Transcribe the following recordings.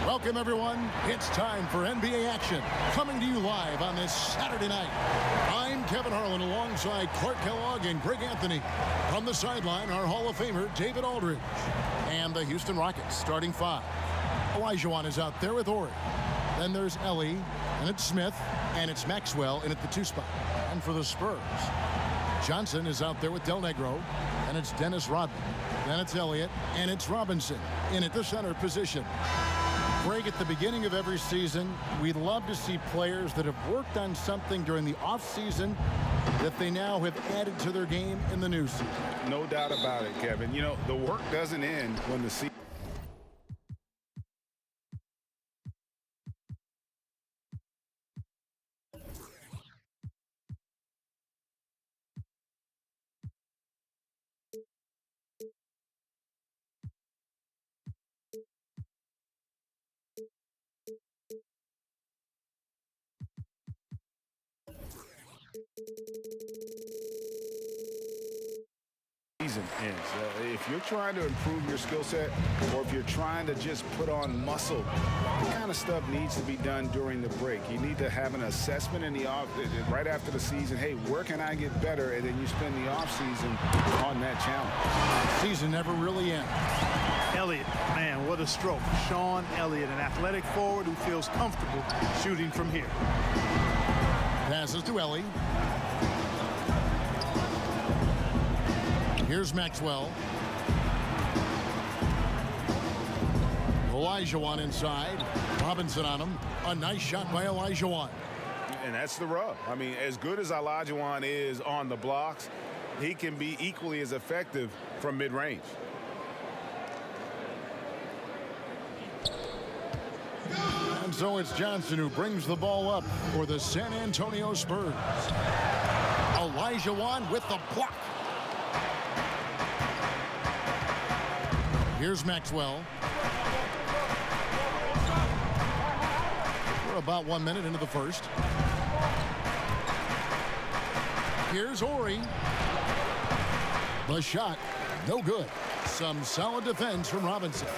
Welcome, everyone. It's time for NBA action, coming to you live on this Saturday night. I'm Kevin Harlan alongside Clark Kellogg and Greg Anthony. From the sideline, our Hall of Famer, David Aldridge. And the Houston Rockets starting five. Olajuwon is out there with Ori. Then there's Ellie, and it's Smith, and it's Maxwell in at the 2 spot. And for the Spurs, Johnson is out there with Del Negro, and it's Dennis Rodman. Then it's Elliott, and it's Robinson in at the center position. Greg, at the beginning of every season, we'd love to see players that have worked on something during the offseason that they now have added to their game in the new season. No doubt about it, Kevin. You know, the work doesn't end when the season. Ends. If you're trying to improve your skill set, or if you're trying to just put on muscle, that kind of stuff needs to be done during the break. You need to have an assessment in the off right after the season. Hey, where can I get better? And then you spend the off season on that challenge. Season never really ends. Elliott, man, what a stroke. Sean Elliott, an athletic forward who feels comfortable shooting from here. Passes to Ellie. Here's Maxwell. Olajuwon inside. Robinson on him. A nice shot by Olajuwon. And that's the rub. I mean, as good as Olajuwon is on the blocks, he can be equally as effective from mid-range. And so it's Johnson who brings the ball up for the San Antonio Spurs. Olajuwon with the block. Here's Maxwell. We're about 1 minute into the first. Here's Ori. The shot, no good. Some solid defense from Robinson.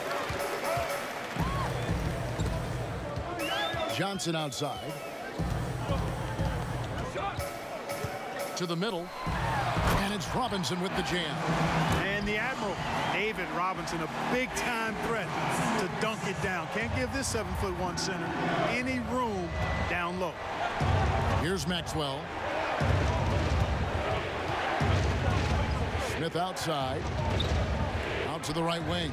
Johnson outside. To the middle. And it's Robinson with the jam. And the Admiral, David Robinson, a big-time threat to dunk it down. Can't give this 7'1" center any room down low. Here's Maxwell. Smith outside. Out to the right wing.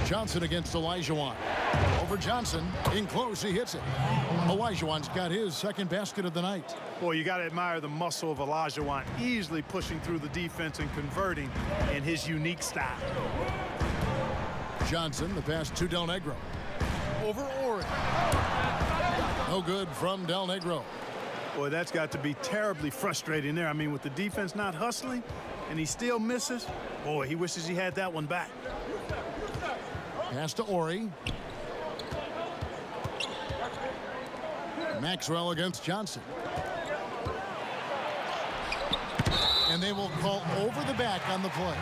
Johnson against Olajuwon. Over Johnson. In close, he hits it. Olajuwon's got his second basket of the night. Boy, you got to admire the muscle of Olajuwon, easily pushing through the defense and converting in his unique style. Johnson, the pass to Del Negro. Over Ori. No good from Del Negro. Boy, that's got to be terribly frustrating there. I mean, with the defense not hustling and he still misses, boy, he wishes he had that one back. Pass to Ori. Maxwell against Johnson. And they will call over the back on the play.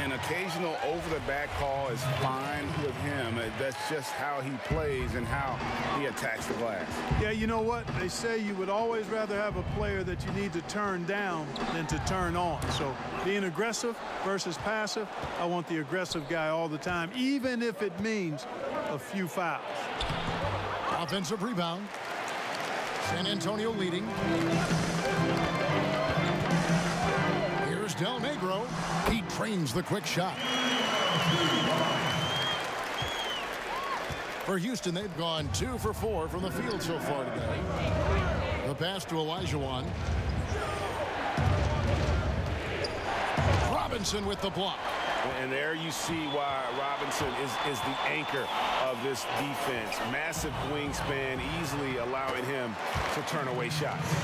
An occasional over-the-back call is fine with him. That's just how he plays and how he attacks the glass. Yeah, you know what? They say you would always rather have a player that you need to turn down than to turn on. So being aggressive versus passive, I want the aggressive guy all the time, even if it means a few fouls. Offensive rebound. San Antonio leading. Here's Del Negro. He trains the quick shot. For Houston, they've gone 2 for 4 from the field so far today. The pass to Olajuwon. Robinson with the block. And there you see why Robinson is the anchor of this defense. Massive wingspan, easily allowing him to turn away shots.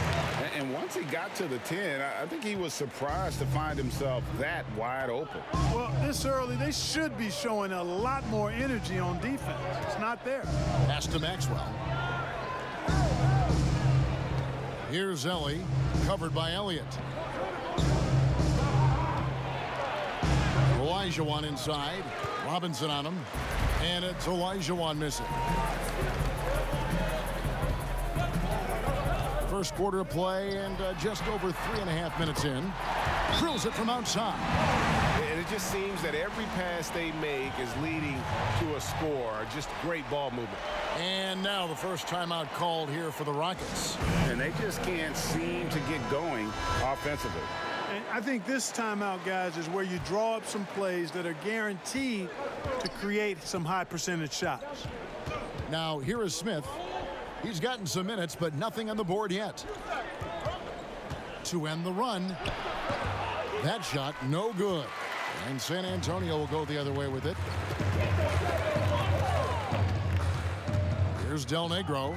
And once he got to the 10, I think he was surprised to find himself that wide open. Well, this early, they should be showing a lot more energy on defense. It's not there. Pass to Maxwell. Here's Ellie, covered by Elliott. Olajuwon inside. Robinson on him. And it's Olajuwon missing. First quarter of play and just over 3.5 minutes in. Drills it from outside. And it just seems that every pass they make is leading to a score. Just great ball movement. And now the first timeout called here for the Rockets. And they just can't seem to get going offensively. And I think this timeout, guys, is where you draw up some plays that are guaranteed to create some high percentage shots. Now here is Smith. He's gotten some minutes, but nothing on the board yet. To end the run. That shot, no good. And San Antonio will go the other way with it. Here's Del Negro.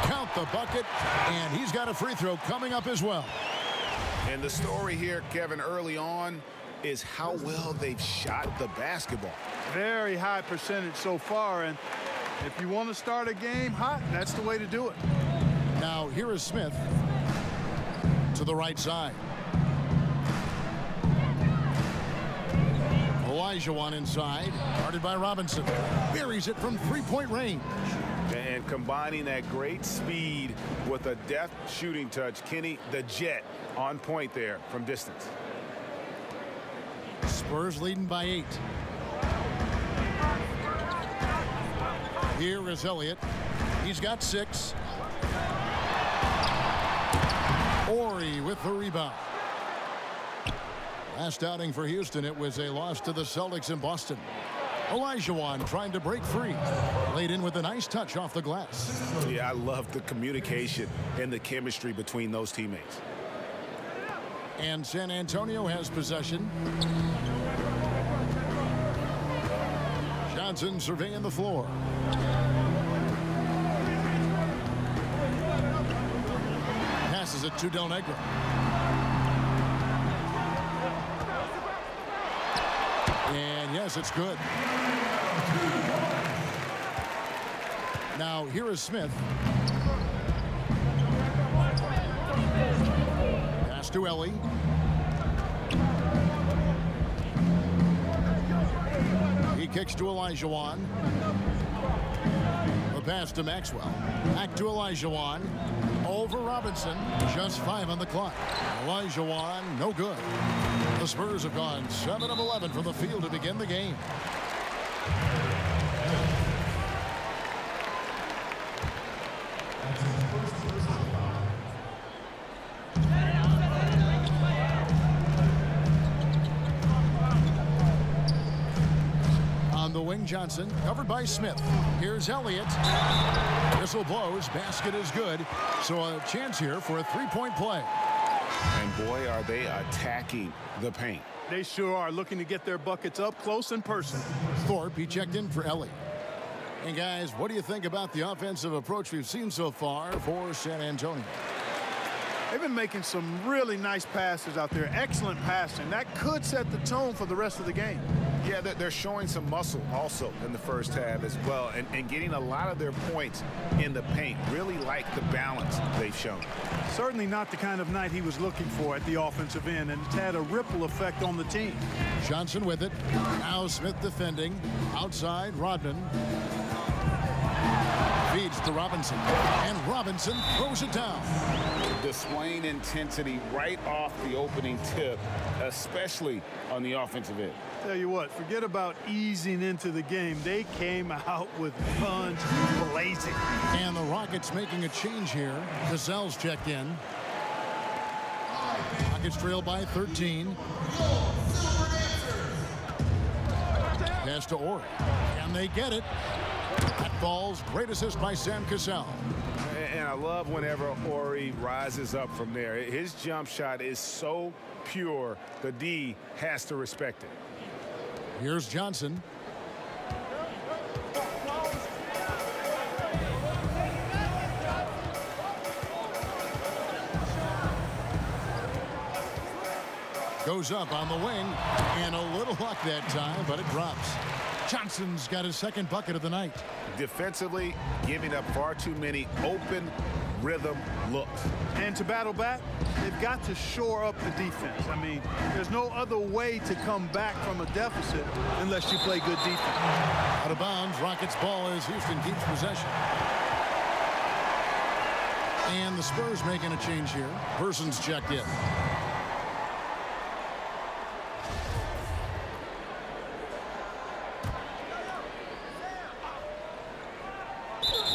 Count the bucket, and he's got a free throw coming up as well. And the story here, Kevin, early on is how well they've shot the basketball. Very high percentage so far, and if you want to start a game hot, that's the way to do it. Now here is Smith to the right side. Olajuwon inside, guarded by Robinson. Buries it from three-point range. And combining that great speed with a deft shooting touch, Kenny, the Jet, on point there from distance. Spurs leading by 8. Here is Elliott. He's got 6. Ori with the rebound. Last outing for Houston, it was a loss to the Celtics in Boston. Olajuwon trying to break free. Laid in with a nice touch off the glass. Yeah, I love the communication and the chemistry between those teammates. And San Antonio has possession. Johnson surveying the floor. Passes it to Del Negro. And yes, it's good. Now here is Smith. Pass to Ellie. He kicks to Olajuwon. The pass to Maxwell. Back to Olajuwon. Over Robinson. Just 5 on the clock. Olajuwon, no good. The Spurs have gone 7 of 11 from the field to begin the game. On the wing, Johnson, covered by Smith. Here's Elliott. Whistle blows. Basket is good. So a chance here for a three-point play. And boy, are they attacking the paint. They sure are looking to get their buckets up close and personal. Thorpe, he checked in for Ellie. And guys, what do you think about the offensive approach we've seen so far for San Antonio? They've been making some really nice passes out there. Excellent passing. That could set the tone for the rest of the game. Yeah, they're showing some muscle also in the first half as well, and getting a lot of their points in the paint. Really like the balance they've shown. Certainly not the kind of night he was looking for at the offensive end, and it's had a ripple effect on the team. Johnson with it. Now Smith defending. Outside, Rodman. Feeds to Robinson. And Robinson throws it down. Displaying intensity right off the opening tip, especially on the offensive end. Tell you what, forget about easing into the game. They came out with guns blazing. And the Rockets making a change here. Cassell's checked in. Rockets trail by 13. Pass to Ori. And they get it. That falls. Great assist by Sam Cassell. And I love whenever Ori rises up from there. His jump shot is so pure, the D has to respect it. Here's Johnson. Goes up on the wing, and a little luck that time, but it drops. Johnson's got his second bucket of the night. Defensively, giving up far too many open rhythm looks. And to battle back, they've got to shore up the defense. I mean, there's no other way to come back from a deficit unless you play good defense. Out of bounds, Rockets ball as Houston keeps possession. And the Spurs making a change here. Person's checked in.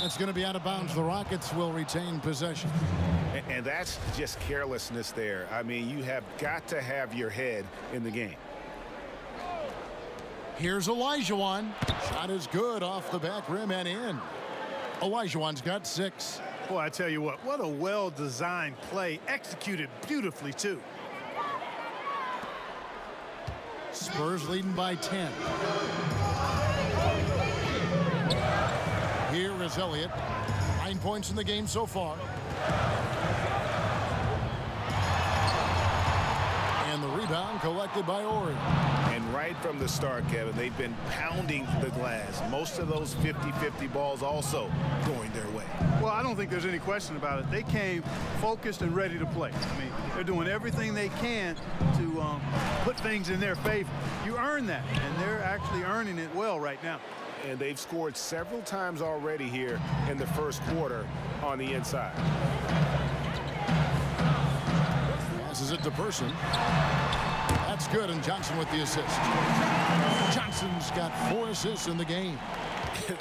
It's going to be out of bounds. The Rockets will retain possession. And that's just carelessness there. I mean, you have got to have your head in the game. Here's Olajuwon. Shot is good off the back rim and in. Olajuwon's got 6. Boy, I tell you what a well-designed play, executed beautifully, too. Spurs leading by 10. Here is Elliott. 9 points in the game so far. And the rebound collected by Ori. And right from the start, Kevin, they've been pounding the glass. Most of those 50-50 balls also going their way. Well, I don't think there's any question about it. They came focused and ready to play. I mean, they're doing everything they can to put things in their favor. You earn that, and they're actually earning it well right now. And they've scored several times already here in the first quarter on the inside. Passes it to Person. That's good, and Johnson with the assist. Johnson's got 4 assists in the game.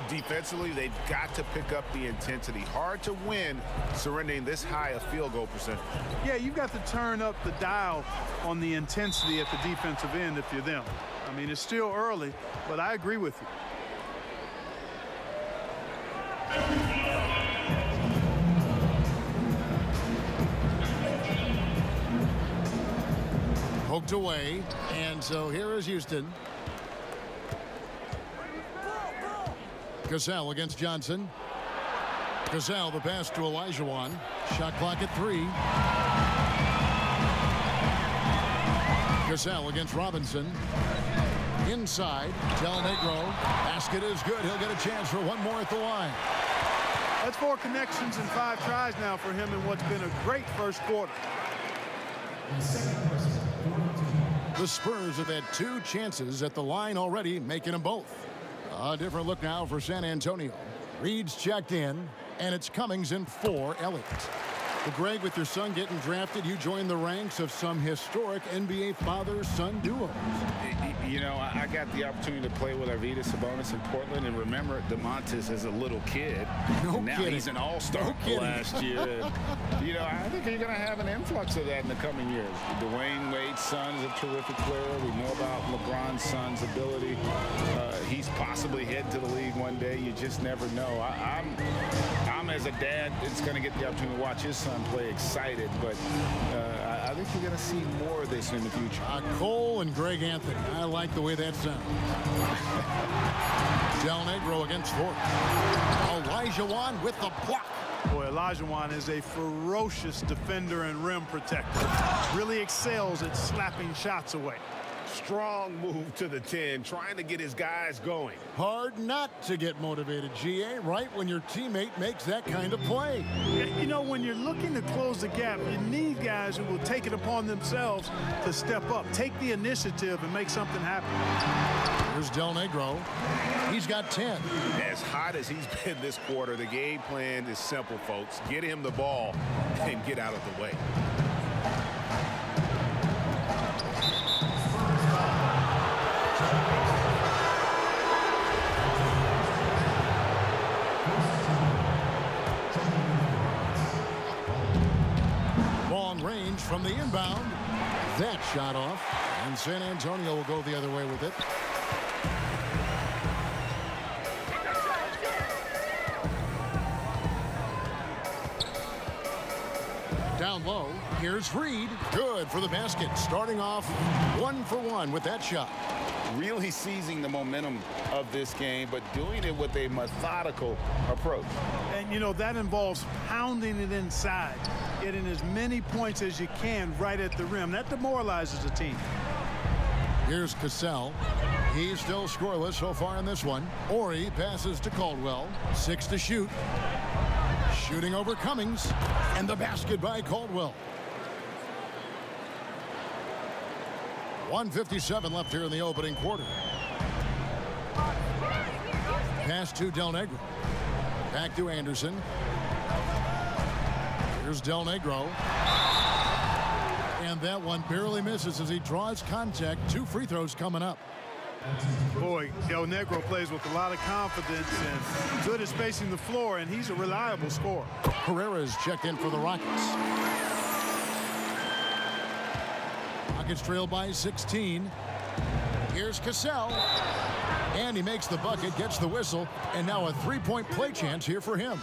Defensively, they've got to pick up the intensity. Hard to win surrendering this high a field goal percentage. Yeah, you've got to turn up the dial on the intensity at the defensive end if you're them. I mean, it's still early, but I agree with you. Poked away, and so here is Houston. Cassell against Johnson. Cassell, the pass to Olajuwon. Shot clock at 3. Cassell against Robinson. Inside, Del Negro. Basket is good. He'll get a chance for one more at the line. That's 4 connections and 5 tries now for him in what's been a great first quarter. The Spurs have had 2 chances at the line already, making them both. A different look now for San Antonio. Reed's checked in, and it's Cummings in for Elliott. Well, Greg, with your son getting drafted, you joined the ranks of some historic NBA father-son duos. You know, I got the opportunity to play with Arvydas Sabonis in Portland, and remember DeMontis as a little kid. No now kidding. He's an all-star last year. You know, I think you're going to have an influx of that in the coming years. Dwayne Wade's son is a terrific player. We know about LeBron's son's ability. He's possibly heading to the league one day. You just never know. I'm I'm, as a dad, it's going to get the opportunity to watch his son play excited, but I think you're going to see more of this in the future. Cole and Greg Anthony. I like the way that sounds. Del Negro against Ford. Olajuwon with the block. Boy, Olajuwon is a ferocious defender and rim protector. Really excels at slapping shots away. Strong move to the 10, trying to get his guys going. Hard not to get motivated, GA, right when your teammate makes that kind of play. You know, when you're looking to close the gap, you need guys who will take it upon themselves to step up, take the initiative, and make something happen. Here's Del Negro. He's got 10. As hot as he's been this quarter, the game plan is simple, folks. Get him the ball and get out of the way. Long range from the inbound. That shot off. And San Antonio will go the other way with it. Down low, here's Reed. Good for the basket. Starting off 1 for 1 with that shot. Really seizing the momentum of this game, but doing it with a methodical approach. And, you know, that involves pounding it inside, getting as many points as you can right at the rim. That demoralizes a team. Here's Cassell. He's still scoreless so far in this one. Ori passes to Caldwell. 6 to shoot. Shooting over Cummings. And the basket by Caldwell. 1:57 left here in the opening quarter. Pass to Del Negro. Back to Anderson. Here's Del Negro. And that one barely misses as he draws contact. 2 free throws coming up. Boy, Del Negro plays with a lot of confidence and good at spacing the floor, and he's a reliable scorer. Herrera's checked in for the Rockets. Rockets trail by 16. Here's Cassell. And he makes the bucket, gets the whistle, and now a three-point play chance here for him.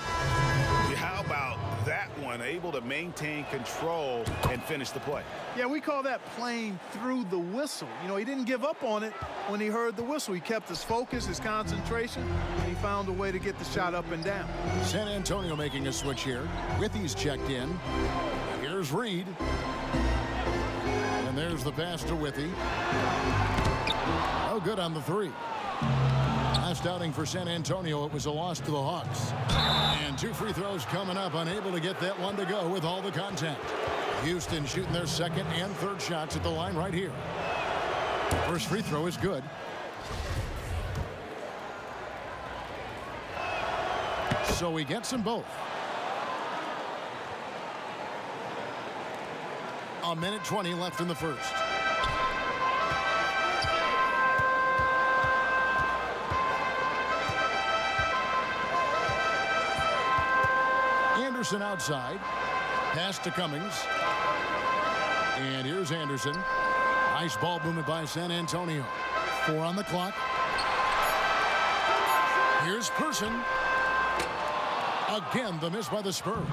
How about that one? Able to maintain control and finish the play. Yeah, we call that playing through the whistle. You know, he didn't give up on it when he heard the whistle. He kept his focus, his concentration, and he found a way to get the shot up and down. San Antonio making a switch here. Withy's checked in. Here's Reed. And there's the pass to Withy. Oh, good on the 3. Last outing for San Antonio, it was a loss to the Hawks. And 2 free throws coming up, unable to get that one to go with all the contact. Houston shooting their second and third shots at the line right here. First free throw is good. So he gets them both. A minute 20 left in the first. Anderson outside. Pass to Cummings. And here's Anderson. Nice ball movement by San Antonio. 4 on the clock. Here's Person. Again, the miss by the Spurs.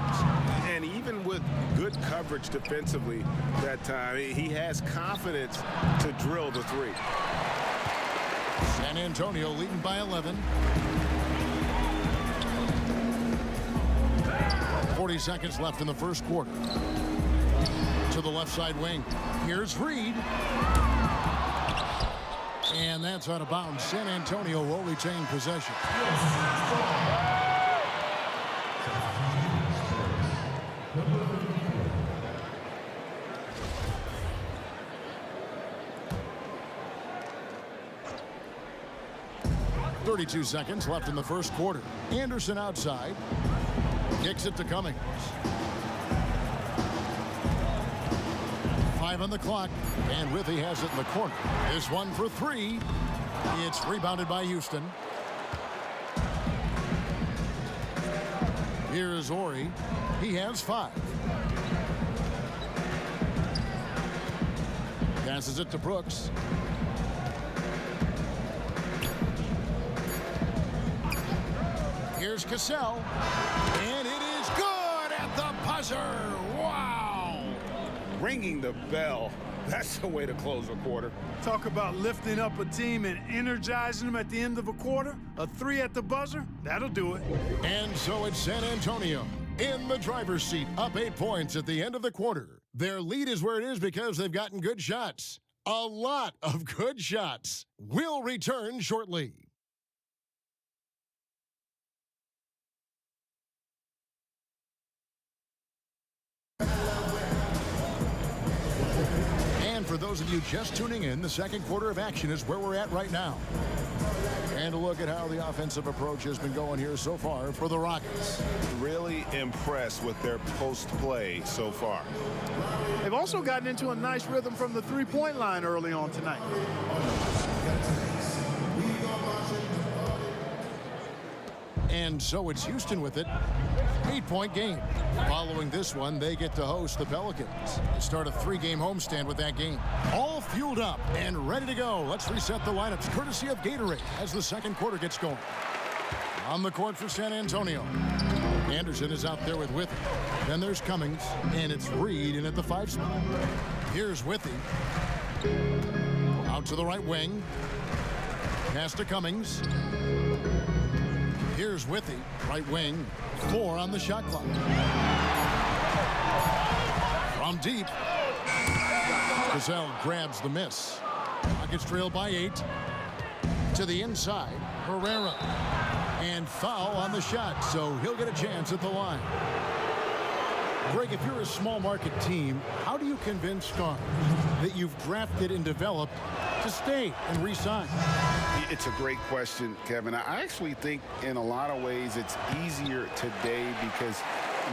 And even with good coverage defensively that time, he has confidence to drill the 3. San Antonio leading by 11. 40 seconds left in the first quarter. To the left side wing. Here's Reed. And that's out of bounds. San Antonio will retain possession. .32 seconds left in the first quarter. Anderson outside. Kicks it to Cummings. 5 on the clock, and Withy has it in the corner. This one for 3. It's rebounded by Houston. Here is Ori. He has 5. Passes it to Brooks. Here's Cassell. And sir. Wow. Ringing the bell. That's the way to close a quarter. Talk about lifting up a team and energizing them at the end of a quarter. A 3 at the buzzer, that'll do it. And so it's San Antonio in the driver's seat, up 8 points at the end of the quarter. Their lead is where it is because they've gotten good shots. A lot of good shots. We'll return shortly. And for those of you just tuning in, the second quarter of action is where we're at right now. And a look at how the offensive approach has been going here so far for the Rockets. Really impressed with their post play so far. They've also gotten into a nice rhythm from the three-point line early on tonight. And so it's Houston with it. 8-point game. Following this one, they get to host the Pelicans. They start a 3-game homestand with that game. All fueled up and ready to go. Let's reset the lineups courtesy of Gatorade as the second quarter gets going. On the court for San Antonio. Anderson is out there with Withy. Then there's Cummings, and it's Reed in at the 5 spot. Here's Withy. Out to the right wing. Pass to Cummings. Here's Withy, right wing, 4 on the shot clock. From deep, Gazelle grabs the miss. Rockets trail by 8. To the inside, Herrera. And foul on the shot, so he'll get a chance at the line. Greg, if you're a small market team, how do you convince stars that you've drafted and developed to stay and re-sign? It's a great question, Kevin. I actually think in a lot of ways it's easier today because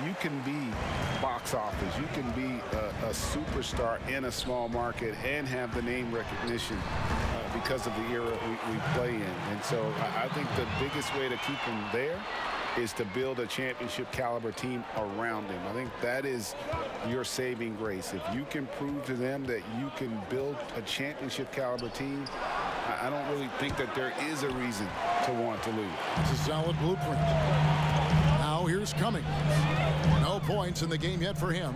you can be box office. You can be a superstar in a small market and have the name recognition because of the era we play in. And so I think the biggest way to keep him there is to build a championship caliber team around him. I think that is your saving grace. If you can prove to them that you can build a championship caliber team, I don't really think that there is a reason to want to leave. It's a solid blueprint. Now here's Cummings. No points in the game yet for him.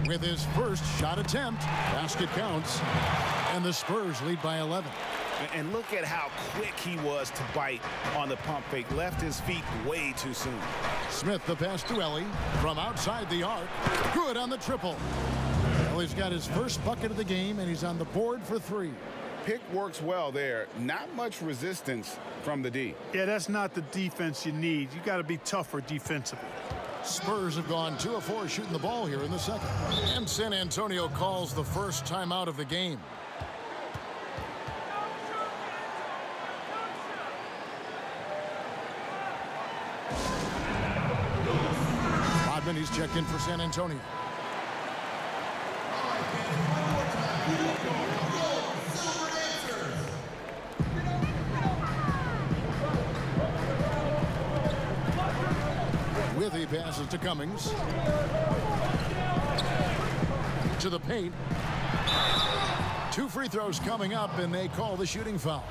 With his first shot attempt, basket counts, and the Spurs lead by 11. And look at how quick he was to bite on the pump fake. Left his feet way too soon. Smith the pass to Ellie from outside the arc. Good on the triple. Ellie's got his first bucket of the game, and he's on the board for 3. Pick works well there. Not much resistance from the D. Yeah, that's not the defense you need. You got to be tougher defensively. Spurs have gone 2 of 4 shooting the ball here in the second. And San Antonio calls the first timeout of the game. Rodman, he's checked in for San Antonio. Withy passes to Cummings. To the paint. 2 free throws coming up, and they call the shooting foul.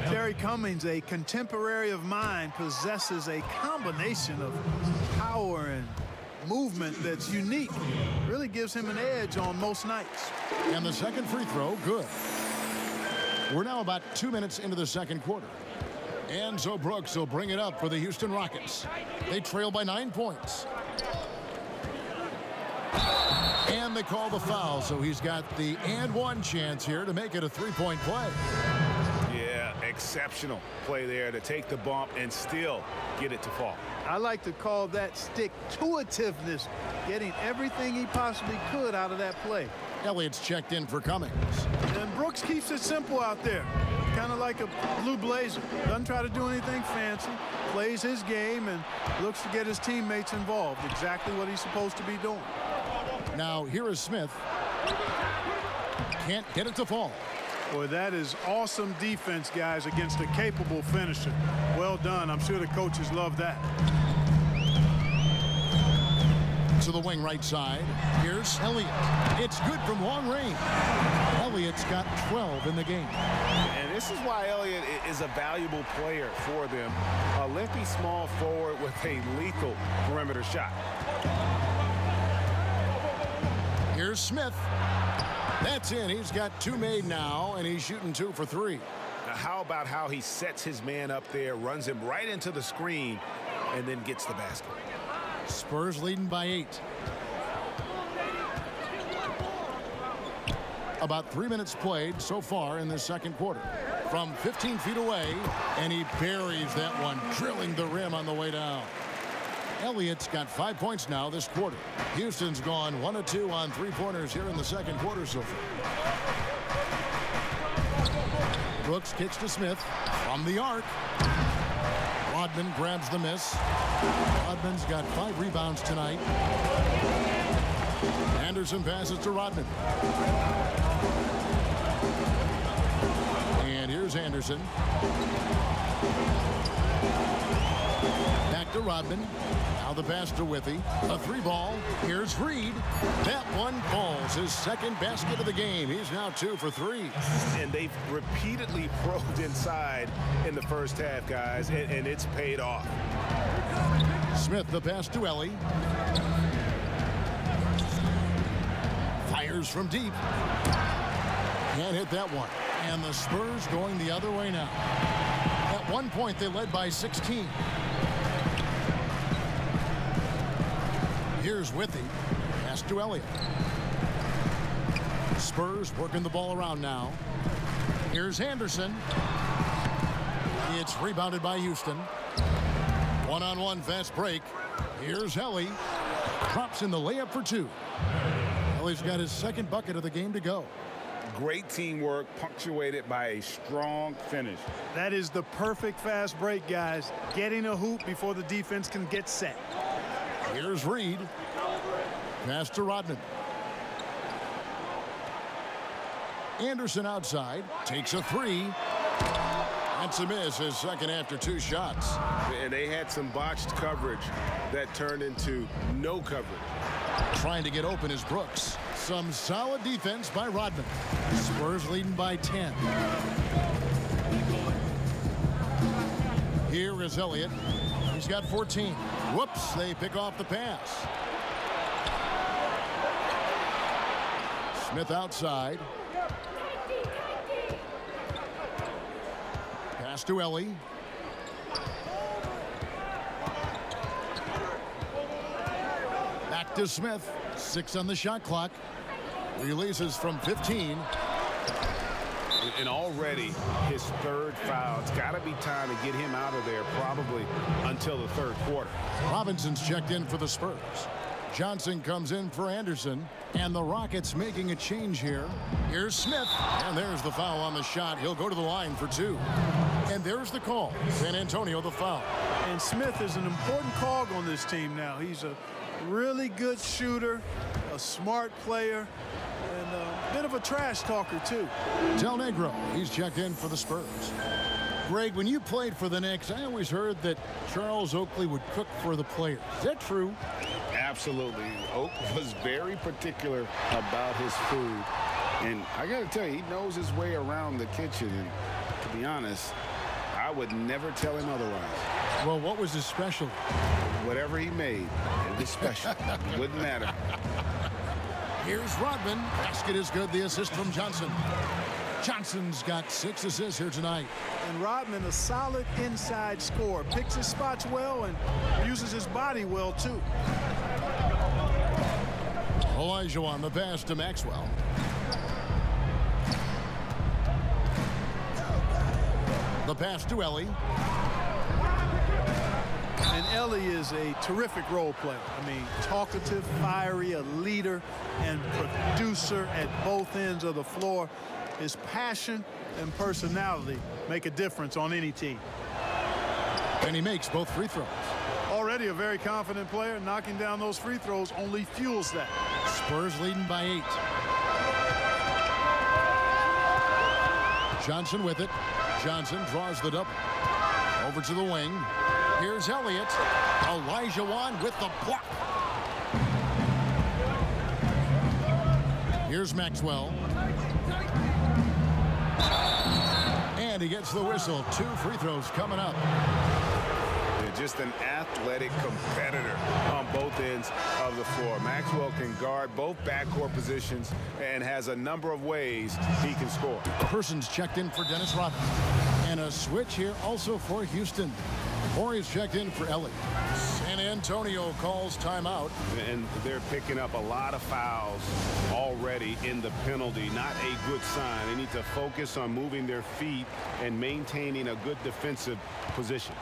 Terry Cummings, a contemporary of mine, possesses a combination of power and movement that's unique. Really gives him an edge on most nights. And the second free throw, good. We're now about 2 minutes into the second quarter. And so Brooks will bring it up for the Houston Rockets. They trail by 9 points. And they call the foul, so he's got the and one chance here to make it a 3-point play. Yeah, exceptional play there to take the bump and still get it to fall. I like to call that stick-to-itiveness, getting everything he possibly could out of that play. Elliott's checked in for Cummings. And Brooks keeps it simple out there, kind of like a blue blazer. Doesn't try to do anything fancy, plays his game, and looks to get his teammates involved. Exactly what he's supposed to be doing. Now here is Smith. Can't get it to fall. Boy, that is awesome defense, guys, against a capable finisher. Well done. I'm sure the coaches love that. to the wing right side. Here's Elliott. It's good from long range. Elliott's got 12 in the game. And this is why Elliott is a valuable player for them. A lengthy small forward with a lethal perimeter shot. Here's Smith. That's in. He's got 2 made now, and he's shooting 2 for 3. Now, how about how he sets his man up there, runs him right into the screen, and then gets the basket. Spurs leading by 8. About 3 minutes played so far in the second quarter. From 15 feet away, and he buries that one, drilling the rim on the way down. Elliott's got 5 points now this quarter. Houston's gone 1 of 2 on 3-pointers here in the second quarter so far. Brooks kicks to Smith from the arc. Rodman grabs the miss. Rodman's got 5 rebounds tonight. Anderson passes to Rodman. And here's Anderson. Back to Rodman. Now the pass to Withy. A 3-ball. Here's Reed. That one falls. His second basket of the game. He's now 2 for 3. And they've repeatedly probed inside in the first half, guys, and it's paid off. Smith the pass to Ellie. Fires from deep. Can't hit that one. And the Spurs going the other way now. At one point they led by 16. Here's Withy. Pass to Elliott. Spurs working the ball around now. Here's Anderson. It's rebounded by Houston. One-on-one fast break. Here's Helly. Drops in the layup for 2. Helly's got his second bucket of the game to go. Great teamwork punctuated by a strong finish. That is the perfect fast break, guys. Getting a hoop before the defense can get set. Here's Reed. Pass to Rodman. Anderson outside. Takes a 3. That's a miss. His second after 2 shots. And they had some botched coverage that turned into no coverage. Trying to get open is Brooks. Some solid defense by Rodman. Spurs leading by 10. Here is Elliott. He's got 14. Whoops, they pick off the pass. Smith outside. Pass to Ellie. Back to Smith. 6 on the shot clock. Releases from 15. And already his 3rd foul. It's got to be time to get him out of there probably until the 3rd quarter. Robinson's checked in for the Spurs. Johnson comes in for Anderson. And the Rockets making a change here. Here's Smith. And there's the foul on the shot. He'll go to the line for 2. And there's the call. San Antonio the foul. And Smith is an important cog on this team now. He's a really good shooter, a smart player, and a bit of a trash talker, too. Del Negro, he's checked in for the Spurs. Greg, when you played for the Knicks, I always heard that Charles Oakley would cook for the players. Is that true? Absolutely. Oak was very particular about his food. And I got to tell you, he knows his way around the kitchen. And to be honest, I would never tell him otherwise. Well, what was his special? Whatever he made, it was special. Wouldn't matter. Here's Rodman. Basket is good. The assist from Johnson. Johnson's got 6 assists here tonight. And Rodman, a solid inside scorer. Picks his spots well and uses his body well, too. Elijah on the pass to Maxwell. The pass to Ellie. And Ellie is a terrific role player. I mean, talkative, fiery, a leader, and producer at both ends of the floor. His passion and personality make a difference on any team. And he makes both free throws. Already a very confident player. Knocking down those free throws only fuels that. Spurs leading by 8. Johnson with it. Johnson draws the double. Over to the wing. Here's Elliott. Elijah Wan with the block. Here's Maxwell. And he gets the whistle. 2 free throws coming up. Just an athletic competitor on both ends of the floor. Maxwell can guard both backcourt positions and has a number of ways he can score. Persons checked in for Dennis Rodman. And a switch here also for Houston. Morey's checked in for Ellie. San Antonio calls timeout. And they're picking up a lot of fouls already in the penalty. Not a good sign. They need to focus on moving their feet and maintaining a good defensive position.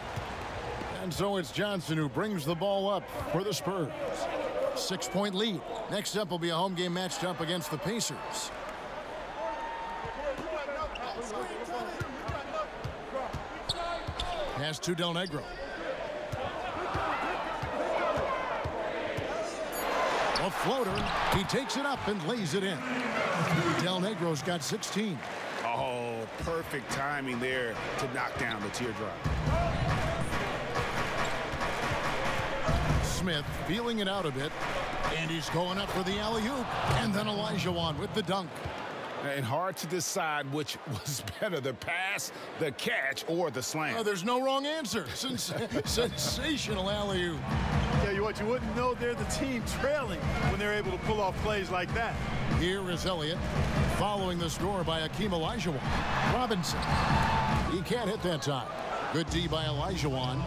And so it's Johnson who brings the ball up for the Spurs. 6-point lead. Next up will be a home game matched up against the Pacers. Pass to Del Negro. A floater. He takes it up and lays it in. Del Negro's got 16. Oh, perfect timing there to knock down the teardrop. Smith feeling it out a bit. And he's going up for the alley-oop. And then Olajuwon with the dunk. And hard to decide which was better, the pass, the catch, or the slam. Oh, there's no wrong answer. Sensational alley-oop. Tell you what, you wouldn't know they're the team trailing when they're able to pull off plays like that. Here is Elliott following the score by Hakeem Olajuwon. Robinson. He can't hit that time. Good D by Olajuwon.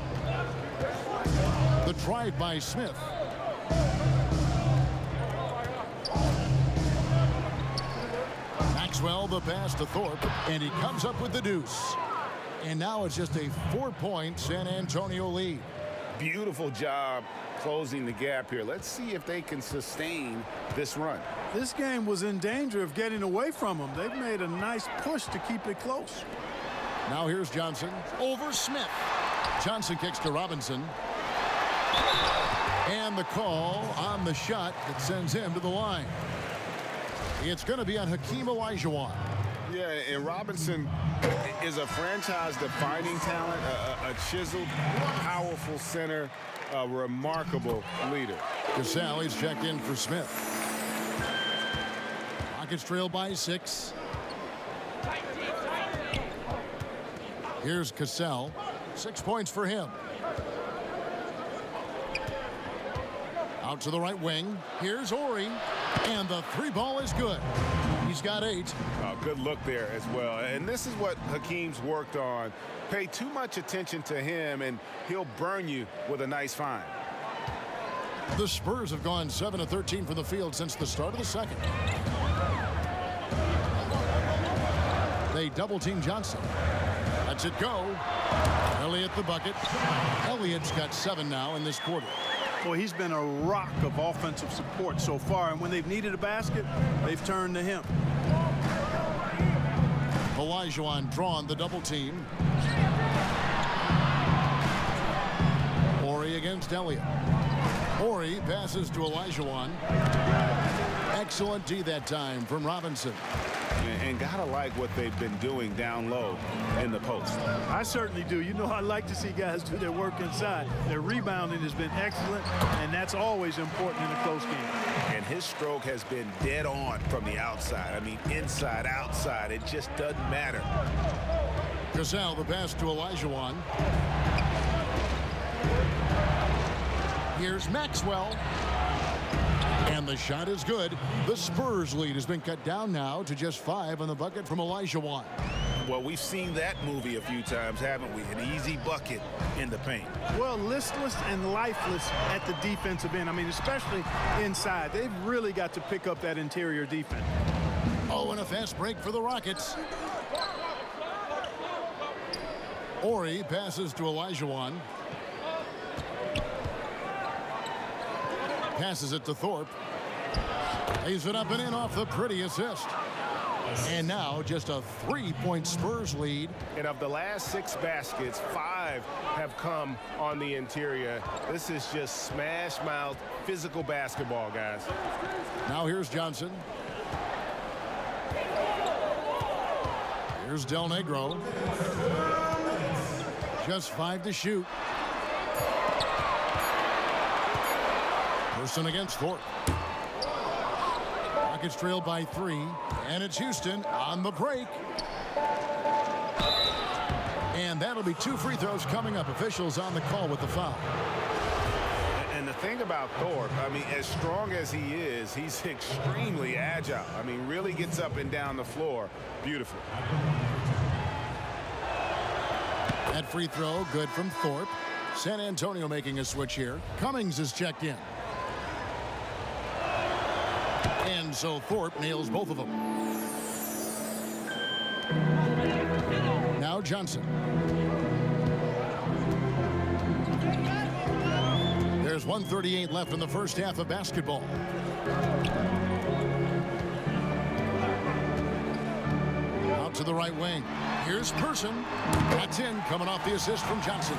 The drive by Smith. Maxwell the pass to Thorpe, and he comes up with the deuce. And now it's just a 4-point San Antonio lead. Beautiful job closing the gap here. Let's see if they can sustain this run. This game was in danger of getting away from them. They've made a nice push to keep it close. Now here's Johnson over Smith. Johnson kicks to Robinson. And the call on the shot that sends him to the line. It's going to be on Hakeem Olajuwon. Yeah, and Robinson is a franchise-defining talent, a chiseled, powerful center, a remarkable leader. Cassell is checked in for Smith. Rockets trail by 6. Here's Cassell. 6 points for him. Out to the right wing. Here's Ori. And the 3-ball is good. He's got 8. Good look there as well. And this is what Hakeem's worked on. Pay too much attention to him, and he'll burn you with a nice find. The Spurs have gone 7 of 13 from the field since the start of the second. They double-team Johnson. Lets it go. Elliott the bucket. Elliott's got 7 now in this quarter. Well, he's been a rock of offensive support so far, and when they've needed a basket, they've turned to him. Olajuwon drawn the double team. Ori against Elliott. Ori passes to Olajuwon. Excellent D that time from Robinson. And gotta like what they've been doing down low in the post. I certainly do. You know, I like to see guys do their work inside. Their rebounding has been excellent, and that's always important in a close game. And his stroke has been dead on from the outside. I mean, inside, outside, it just doesn't matter. Cassell the pass to Olajuwon. Here's Maxwell. And the shot is good. The Spurs lead has been cut down now to just 5 on the bucket from Olajuwon. Well, we've seen that movie a few times, haven't we? An easy bucket in the paint. Well, listless and lifeless at the defensive end. I mean, especially inside. They've really got to pick up that interior defense. Oh, and a fast break for the Rockets. Ori passes to Olajuwon. Passes it to Thorpe. Lays it up and in off the pretty assist. And now just a 3-point Spurs lead. And of the last 6 baskets, 5 have come on the interior. This is just smash mouth physical basketball, guys. Now here's Johnson. Here's Del Negro. Just 5 to shoot. Person against Thorpe. Rockets trail by 3, and it's Houston on the break. And that'll be 2 free throws coming up. Officials on the call with the foul. And the thing about Thorpe, I mean, as strong as he is, he's extremely agile. I mean, really gets up and down the floor. Beautiful. That free throw good from Thorpe. San Antonio making a switch here. Cummings is checked in. And so Thorpe nails both of them. Now Johnson. There's 1:38 left in the first half of basketball. Out to the right wing. Here's Person. That's in, coming off the assist from Johnson.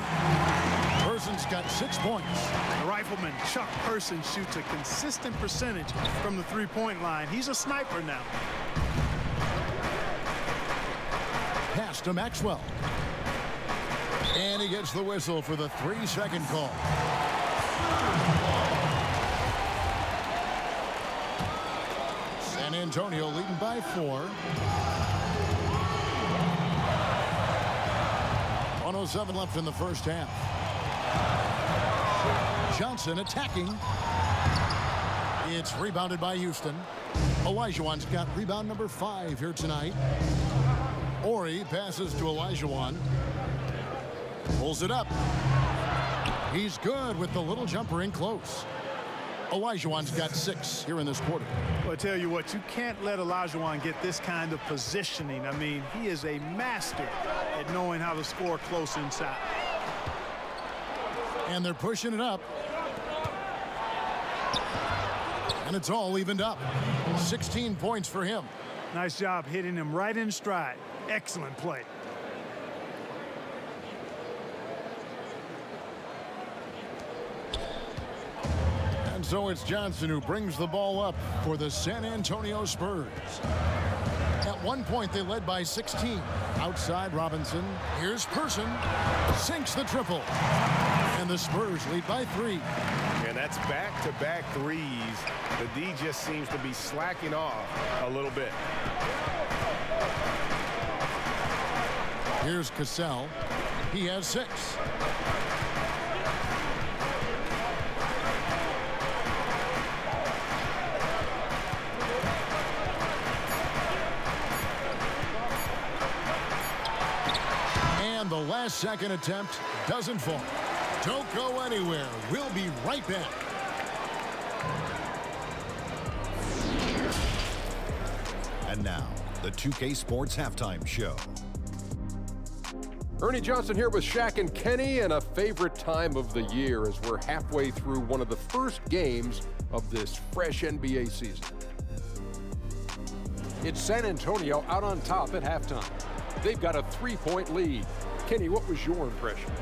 Person's got 6 points. The rifleman Chuck Person shoots a consistent percentage from the three-point line. He's a sniper now. Pass to Maxwell. And he gets the whistle for the 3-second call. San Antonio leading by 4. 1:07 left in the first half. Johnson attacking. It's rebounded by Houston. Olajuwon's got rebound number 5 here tonight. Ori passes to Olajuwon. Pulls it up. He's good with the little jumper in close. Olajuwon's got 6 here in this quarter. Well, I tell you what, you can't let Olajuwon get this kind of positioning. I mean, he is a master at knowing how to score close inside. And they're pushing it up. And it's all evened up. 16 points for him. Nice job hitting him right in stride. Excellent play. And so it's Johnson who brings the ball up for the San Antonio Spurs. At one point, they led by 16. Outside Robinson. Here's Person. Sinks the triple. And the Spurs lead by 3. And that's back-to-back threes. The D just seems to be slacking off a little bit. Here's Cassell. He has 6. And the last-second attempt doesn't fall. Don't go anywhere. We'll be right back. And now, the 2K Sports Halftime Show. Ernie Johnson here with Shaq and Kenny, and a favorite time of the year as we're halfway through one of the first games of this fresh NBA season. It's San Antonio out on top at halftime. They've got a 3-point lead. Kenny, what was your impression?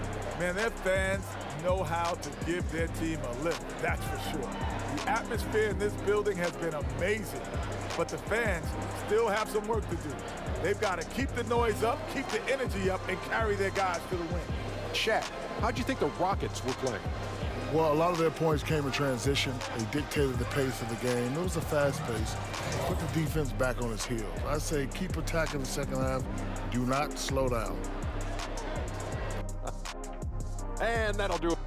Man, their fans know how to give their team a lift, that's for sure. The atmosphere in this building has been amazing, but the fans still have some work to do. They've got to keep the noise up, keep the energy up, and carry their guys to the win. Shaq, how'd you think the Rockets were playing? Well, a lot of their points came in transition. They dictated the pace of the game. It was a fast pace. Put the defense back on its heels. I say keep attacking the second half. Do not slow down. And that'll do it.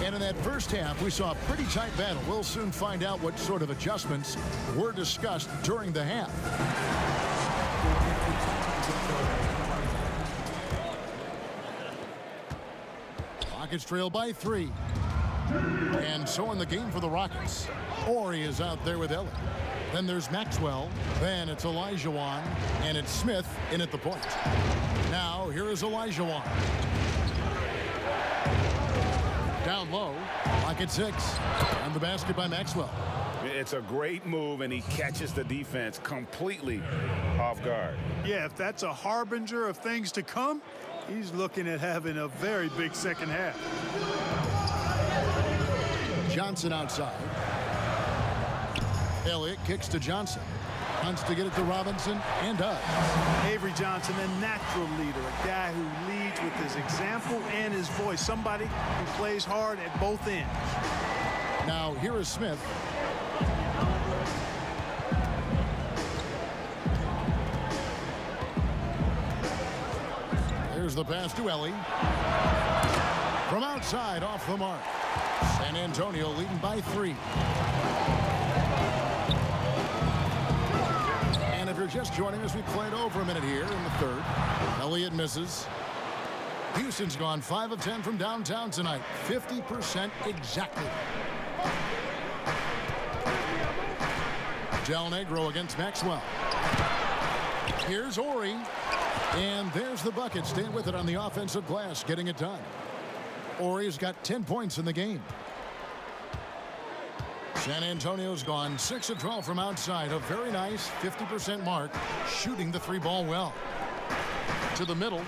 And in that first half, we saw a pretty tight battle. We'll soon find out what sort of adjustments were discussed during the half. Rockets trail by 3. And so in the game for the Rockets, Ori is out there with Elliott. Then there's Maxwell. Then it's Olajuwon. And it's Smith in at the point. Now here is Olajuwon. Down low. Rocket 6. And the basket by Maxwell. It's a great move, and he catches the defense completely off guard. Yeah, if that's a harbinger of things to come, he's looking at having a very big second half. Johnson outside. Elliott kicks to Johnson. Hunts to get it to Robinson, and does. Avery Johnson, a natural leader, a guy who leads with his example and his voice, somebody who plays hard at both ends. Now here is Smith. There's the pass to Ellie. From outside, off the mark. San Antonio leading by 3. And if you're just joining us, we played over a minute here in the third. Elliott misses. Houston's gone 5 of 10 from downtown tonight. 50% exactly. Del Negro against Maxwell. Here's Ori. And there's the bucket. Stay with it on the offensive glass, getting it done. Ori's got 10 points in the game. San Antonio's gone 6 of 12 from outside. A very nice 50% mark, shooting the 3-ball well. To the middle.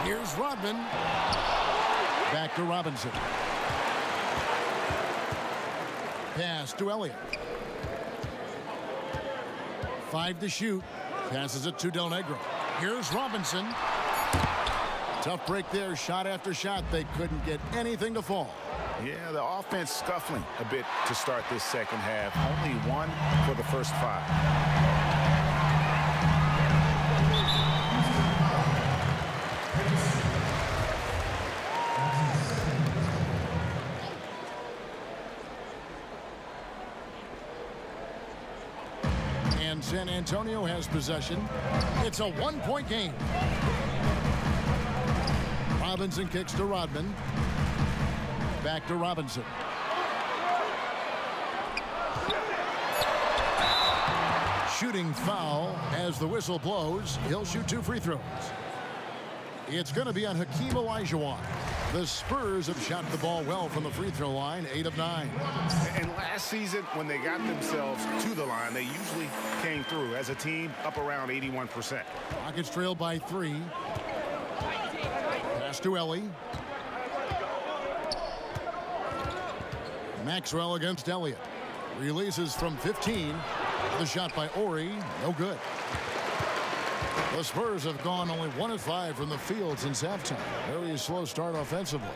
Here's Rodman. Back to Robinson. Pass to Elliott. 5 to shoot. Passes it to Del Negro. Here's Robinson. Tough break there. Shot after shot. They couldn't get anything to fall. Yeah, the offense scuffling a bit to start this second half. Only 1 for the first 5. San Antonio has possession. It's a 1-point game. Robinson kicks to Rodman. Back to Robinson. Shooting foul as the whistle blows. He'll shoot 2 free throws. It's going to be on Hakeem Olajuwon. The Spurs have shot the ball well from the free throw line, 8 of 9. And last season, when they got themselves to the line, they usually came through as a team up around 81%. Rockets trailed by 3. Pass to Ellie. Maxwell against Elliott. Releases from 15. The shot by Ori, no good. The Spurs have gone only 1 of 5 from the field since halftime. Very slow start offensively.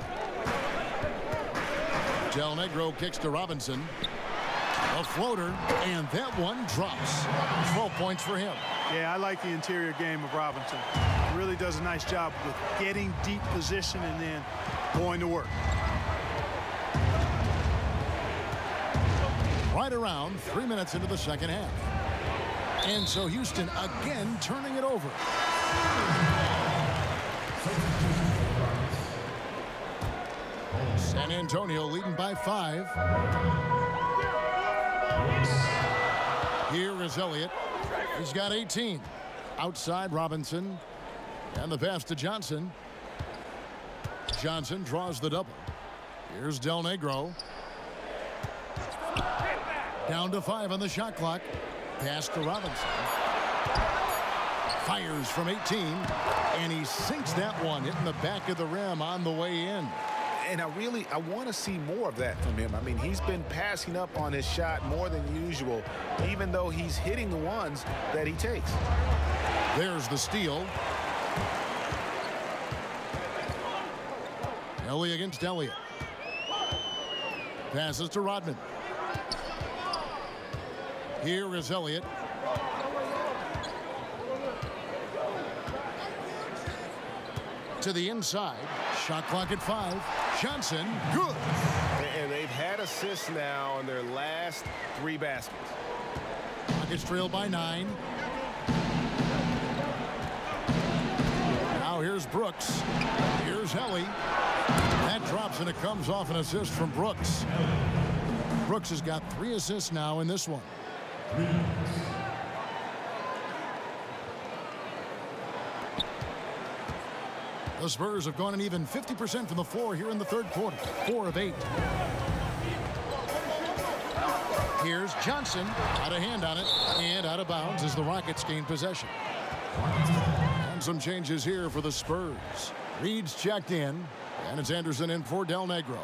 Del Negro kicks to Robinson. A floater, and that one drops. 12 points for him. Yeah, I like the interior game of Robinson. He really does a nice job with getting deep position and then going to work. Right around 3 minutes into the second half. And so Houston again turning it over. San Antonio leading by 5. Here is Elliott. He's got 18. Outside Robinson. And the pass to Johnson. Johnson draws the double. Here's Del Negro. Down to 5 on the shot clock. Pass to Robinson. Fires from 18. And he sinks that one, hitting the back of the rim on the way in. And I want to see more of that from him. I mean, he's been passing up on his shot more than usual, even though he's hitting the ones that he takes. There's the steal. Ellie against Elliott. Passes to Rodman. Here is Elliott. To the inside. Shot clock at 5. Johnson, good. And they've had assists now on their last 3 baskets. Rockets trailed by 9. Now here's Brooks. Here's Ellie. That drops and it comes off an assist from Brooks. Brooks has got 3 assists now in this one. The Spurs have gone an even 50% from the floor here in the third quarter. 4 of 8. Here's Johnson. Out of hand on it. And out of bounds as the Rockets gain possession. And some changes here for the Spurs. Reed's checked in. And it's Anderson in for Del Negro.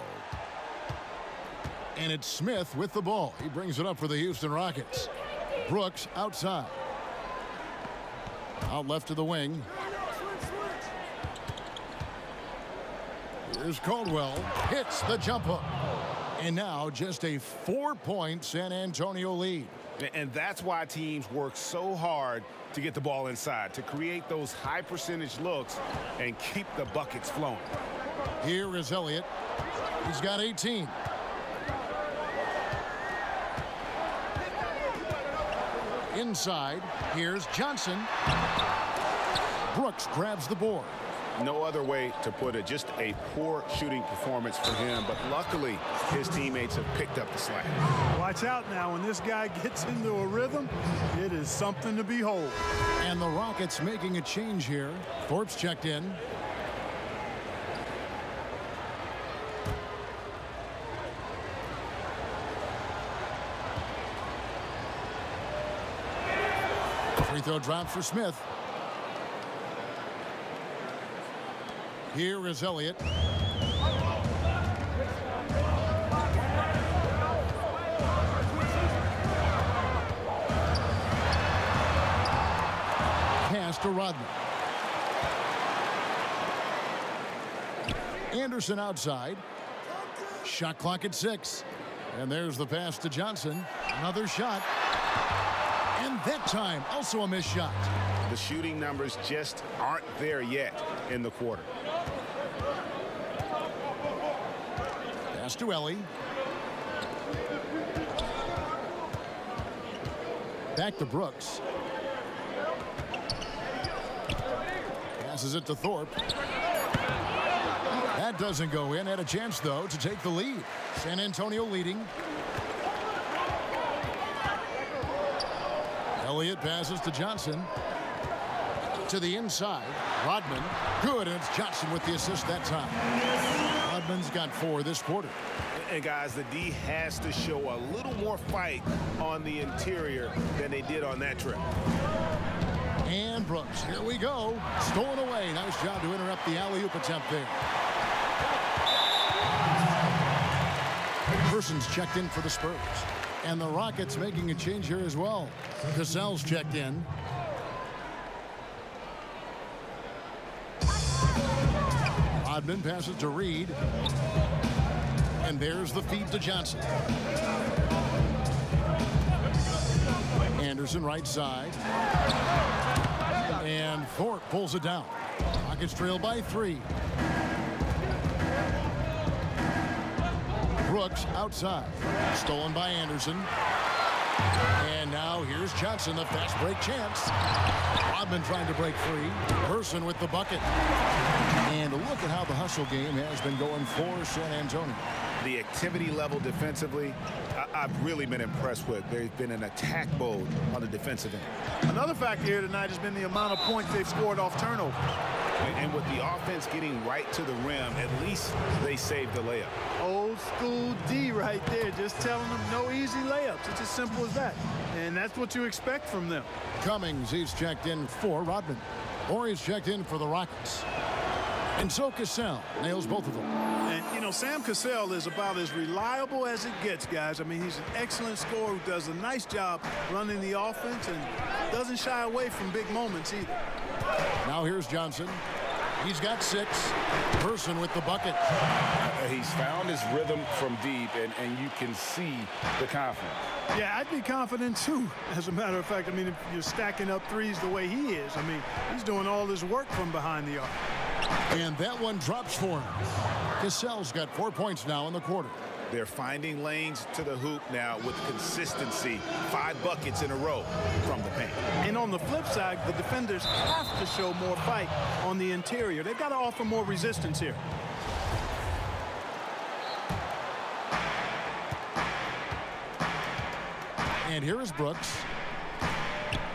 And it's Smith with the ball. He brings it up for the Houston Rockets. Brooks outside. Out left to the wing. Here's Caldwell. Hits the jump hook. And now just a 4-point San Antonio lead. And that's why teams work so hard to get the ball inside, to create those high percentage looks and keep the buckets flowing. Here is Elliott. He's got 18. Inside, here's Johnson. Brooks grabs the board. No other way to put it, just a poor shooting performance for him, but luckily his teammates have picked up the slack. Watch out now. When this guy gets into a rhythm, it is something to behold. And the Rockets making a change here. Thorpe's checked in. Free throw drop for Smith. Here is Elliott. Pass to Rodman. Anderson outside. Shot clock at 6. And there's the pass to Johnson. Another shot. And that time, also a missed shot. The shooting numbers just aren't there yet in the quarter. Pass to Ellie. Back to Brooks. Passes it to Thorpe. That doesn't go in. Had a chance, though, to take the lead. San Antonio leading. Elliott passes to Johnson. To the inside. Rodman. Good, and it's Johnson with the assist that time. Rodman's got 4 this quarter. And guys, the D has to show a little more fight on the interior than they did on that trip. And Brooks, here we go. Stolen away. Nice job to interrupt the alley-oop attempt there. Person's checked in for the Spurs. And the Rockets making a change here as well. Cassell's checked in. Rodman passes to Reed. And there's the feed to Johnson. Anderson right side. And Thorpe pulls it down. Rockets trail by 3. Brooks outside. Stolen by Anderson. And now here's Johnson, the fast break chance. Rodman trying to break free. Person with the bucket. And look at how the hustle game has been going for San Antonio. The activity level defensively, I've really been impressed with. There's been an attack mode on the defensive end. Another factor here tonight has been the amount of points they've scored off turnover. And with the offense getting right to the rim, at least they saved the layup. Old school D right there, just telling them no easy layups. It's as simple as that. And that's what you expect from them. Cummings, he's checked in for Rodman. Or he's checked in for the Rockets. And so Cassell nails both of them. And, you know, Sam Cassell is about as reliable as it gets, guys. I mean, he's an excellent scorer who does a nice job running the offense and doesn't shy away from big moments either. Now here's Johnson. He's got 6. Person with the bucket. He's found his rhythm from deep, and you can see the confidence. Yeah, I'd be confident, too, as a matter of fact. I mean, if you're stacking up threes the way he is, I mean, he's doing all this work from behind the arc. And that one drops for him. Cassell's got 4 points now in the quarter. They're finding lanes to the hoop now with consistency. 5 buckets in a row from the paint. And on the flip side, the defenders have to show more fight on the interior. They've got to offer more resistance here. And here is Brooks.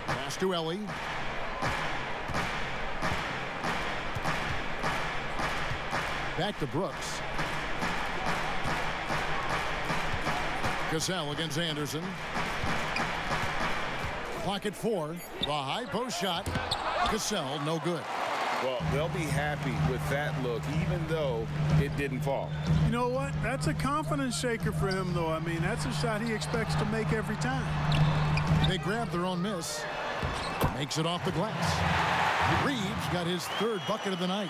Pass to Ellie. Back to Brooks. Cassell against Anderson. Clock at 4. The high post shot. Cassell, no good. Well, they'll be happy with that look, even though it didn't fall. You know what? That's a confidence shaker for him, though. I mean, that's a shot he expects to make every time. They grab their own miss. Makes it off the glass. Reeves got his third bucket of the night.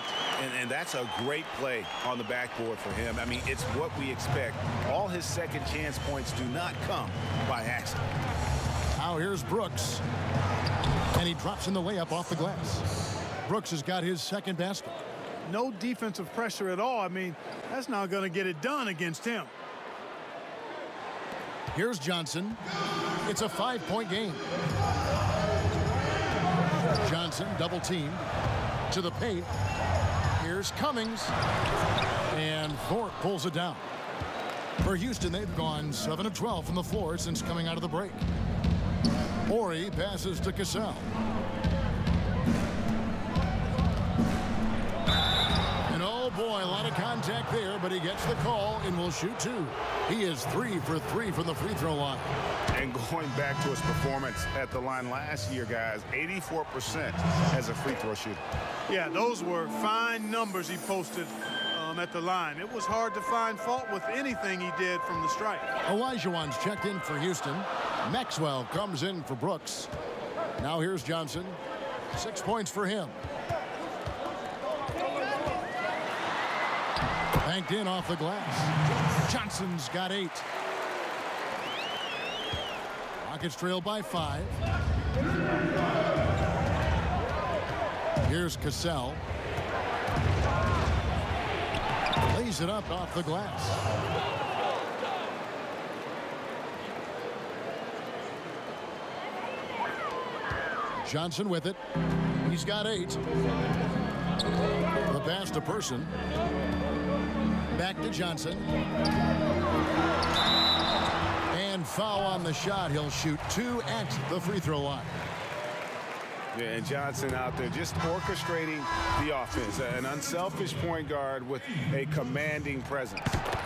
And that's a great play on the backboard for him. I mean, it's what we expect. All his second chance points do not come by accident. Now here's Brooks. And he drops in the layup off the glass. Brooks has got his second basket. No defensive pressure at all. I mean, that's not going to get it done against him. Here's Johnson. It's a 5-point game. Johnson double teamed to the paint. Here's Cummings. And Thorpe pulls it down. For Houston, they've gone 7 of 12 from the floor since coming out of the break. Morey passes to Cassell. And oh boy, a lot of contact there, but he gets the call and will shoot two. He is 3 for 3 from the free throw line. And going back to his performance at the line last year, guys, 84% as a free throw shooter. Yeah, those were fine numbers he posted at the line. It was hard to find fault with anything he did from the stripe. Olajuwon's checked in for Houston. Maxwell comes in for Brooks. Now here's Johnson. 6 points for him. Banked in off the glass. Johnson's got 8. Rockets trail by 5. Here's Cassell. Lays it up off the glass. Johnson with it. He's got 8. The pass to Person. Back to Johnson. And foul on the shot. He'll shoot 2 at the free throw line. Yeah, and Johnson out there just orchestrating the offense. An unselfish point guard with a commanding presence.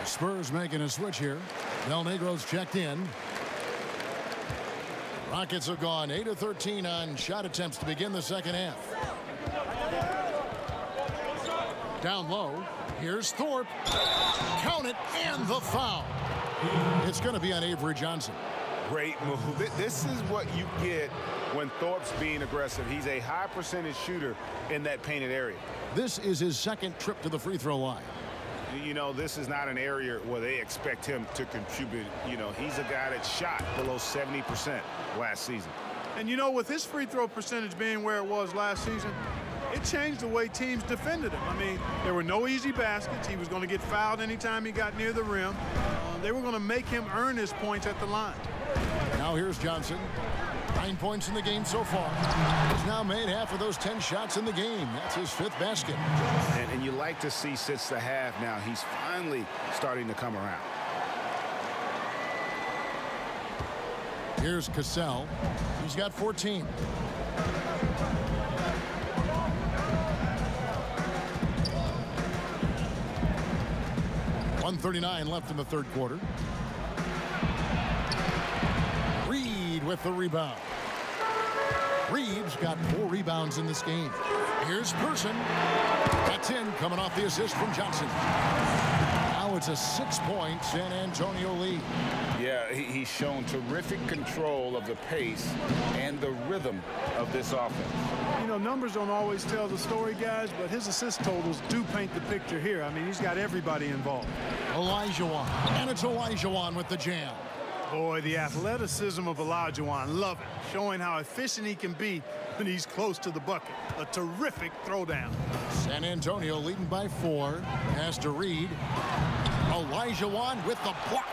Spurs making a switch here. Del Negro's checked in. Rockets have gone 8 of 13 on shot attempts to begin the second half. Down low. Here's Thorpe. Count it, and the foul. It's going to be on Avery Johnson. Great move. This is what you get when Thorpe's being aggressive. He's a high percentage shooter in that painted area. This is his second trip to the free throw line. You know, this is not an area where they expect him to contribute. You know, he's a guy that shot below 70% last season. And, you know, with his free throw percentage being where it was last season, it changed the way teams defended him. I mean, there were no easy baskets. He was going to get fouled anytime he got near the rim. They were going to make him earn his points at the line. Now here's Johnson. 9 points in the game so far. He's now made half of those 10 shots in the game. That's his 5th basket. And you like to see since the half now, he's finally starting to come around. Here's Cassell. He's got 14. .139 left in the third quarter. Reed with the rebound. Reeves got 4 rebounds in this game. Here's Person. That's in, coming off the assist from Johnson. Now it's a 6-point San Antonio lead. Yeah, he's shown terrific control of the pace and the rhythm of this offense. You know, numbers don't always tell the story, guys, but his assist totals do paint the picture here. I mean, he's got everybody involved. Olajuwon. And it's Olajuwon with the jam. Boy, the athleticism of Olajuwon, love it. Showing how efficient he can be when he's close to the bucket. A terrific throwdown. San Antonio leading by 4. Pass to Reed. Olajuwon with the block.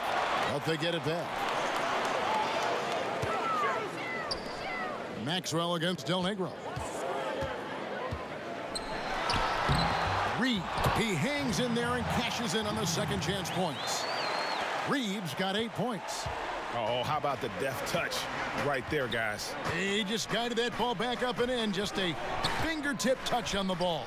But they get it back. Maxwell against Del Negro. Reed, he hangs in there and cashes in on the second chance points. Reeves got 8 points. Oh, how about the deft touch right there, guys? He just guided that ball back up and in. Just a fingertip touch on the ball.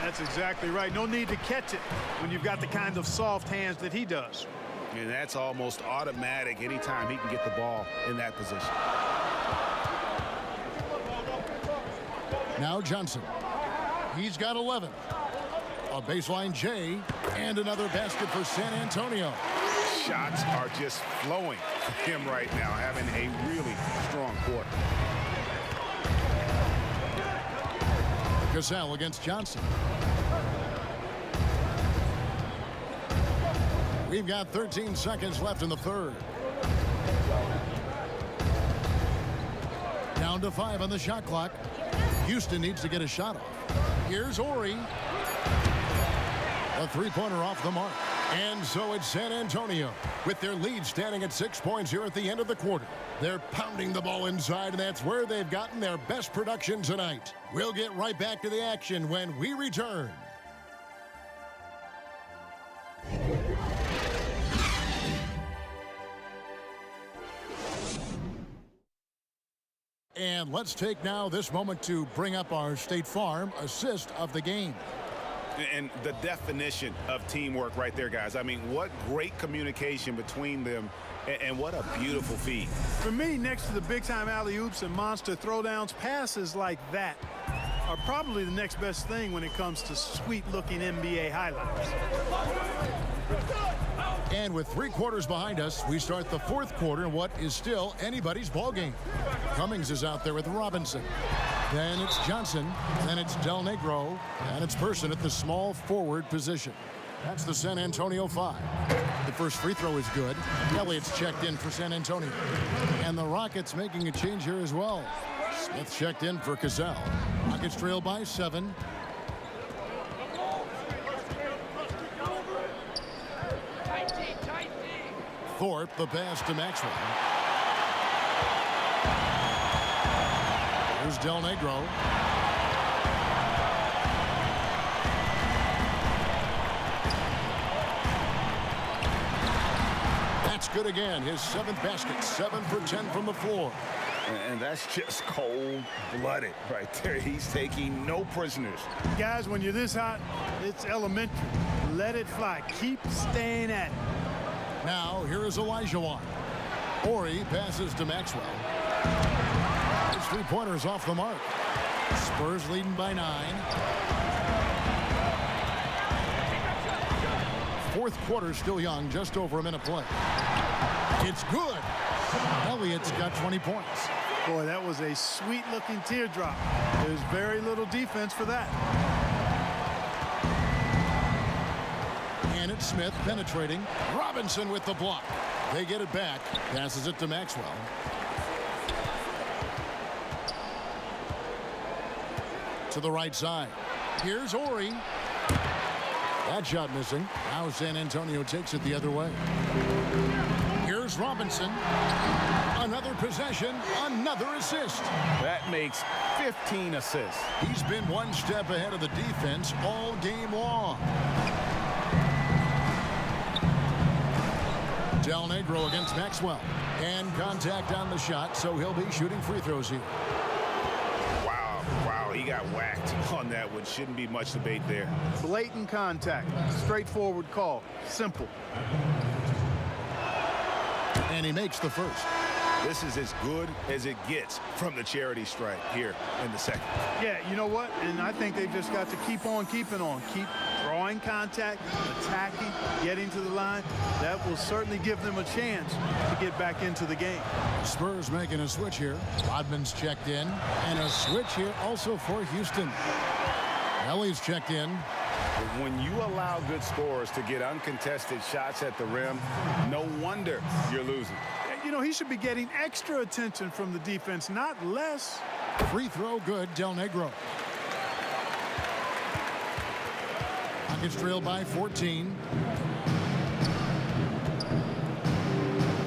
That's exactly right. No need to catch it when you've got the kind of soft hands that he does. And that's almost automatic anytime he can get the ball in that position. Now Johnson. He's got 11. A baseline J, and another basket for San Antonio. Shots are just flowing for him right now, having a really strong quarter. Cassell against Johnson. We've got 13 seconds left in the third. Down to 5 on the shot clock. Houston needs to get a shot off. Here's Ori. A three-pointer off the mark. And so it's San Antonio with their lead standing at 6 points here at the end of the quarter. They're pounding the ball inside, and that's where they've gotten their best production tonight. We'll get right back to the action when we return. And let's take now this moment to bring up our State Farm assist of the game. And the definition of teamwork right there, guys. I mean, what great communication between them, and what a beautiful feed. For me, next to the big-time alley-oops and monster throwdowns, passes like that are probably the next best thing when it comes to sweet-looking NBA highlights. And with 3 quarters behind us, we start the fourth quarter in what is still anybody's ball game. Cummings is out there with Robinson. Then it's Johnson. Then it's Del Negro. And it's Person at the small forward position. That's the San Antonio 5. The first free throw is good. Elliott's checked in for San Antonio. And the Rockets making a change here as well. Smith checked in for Cassell. Rockets trail by 7. Thorpe, the pass to Maxwell. Here's Del Negro. That's good again. His 7th basket. 7 for 10 from the floor. And that's just cold-blooded right there. He's taking no prisoners. Guys, when you're this hot, it's elementary. Let it fly. Keep staying at it. Now, here is Olajuwon. Ori passes to Maxwell. His 3-pointers off the mark. Spurs leading by 9. Fourth quarter still young, just over a minute play. It's good. Elliott's got 20 points. Boy, that was a sweet-looking teardrop. There's very little defense for that. And it's Smith penetrating. Robinson with the block. They get it back. Passes it to Maxwell. To the right side. Here's Ori. That shot missing. Now San Antonio takes it the other way. Here's Robinson. Another possession, another assist. That makes 15 assists. He's been one step ahead of the defense all game long. Del Negro against Maxwell. And contact on the shot, so he'll be shooting free throws here. Wow, he got whacked on that one. Shouldn't be much debate there. Blatant contact. Straightforward call. Simple. And he makes the first. This is as good as it gets from the charity stripe here in the second. Yeah, you know what? And I think they've just got to keep on keeping on. Keep drawing contact, attacking, getting to the line. That will certainly give them a chance to get back into the game. Spurs making a switch here. Rodman's checked in. And a switch here also for Houston. Ellie's checked in. When you allow good scorers to get uncontested shots at the rim, no wonder you're losing. You know, he should be getting extra attention from the defense, not less. Free throw good, Del Negro. Rockets trail by 14.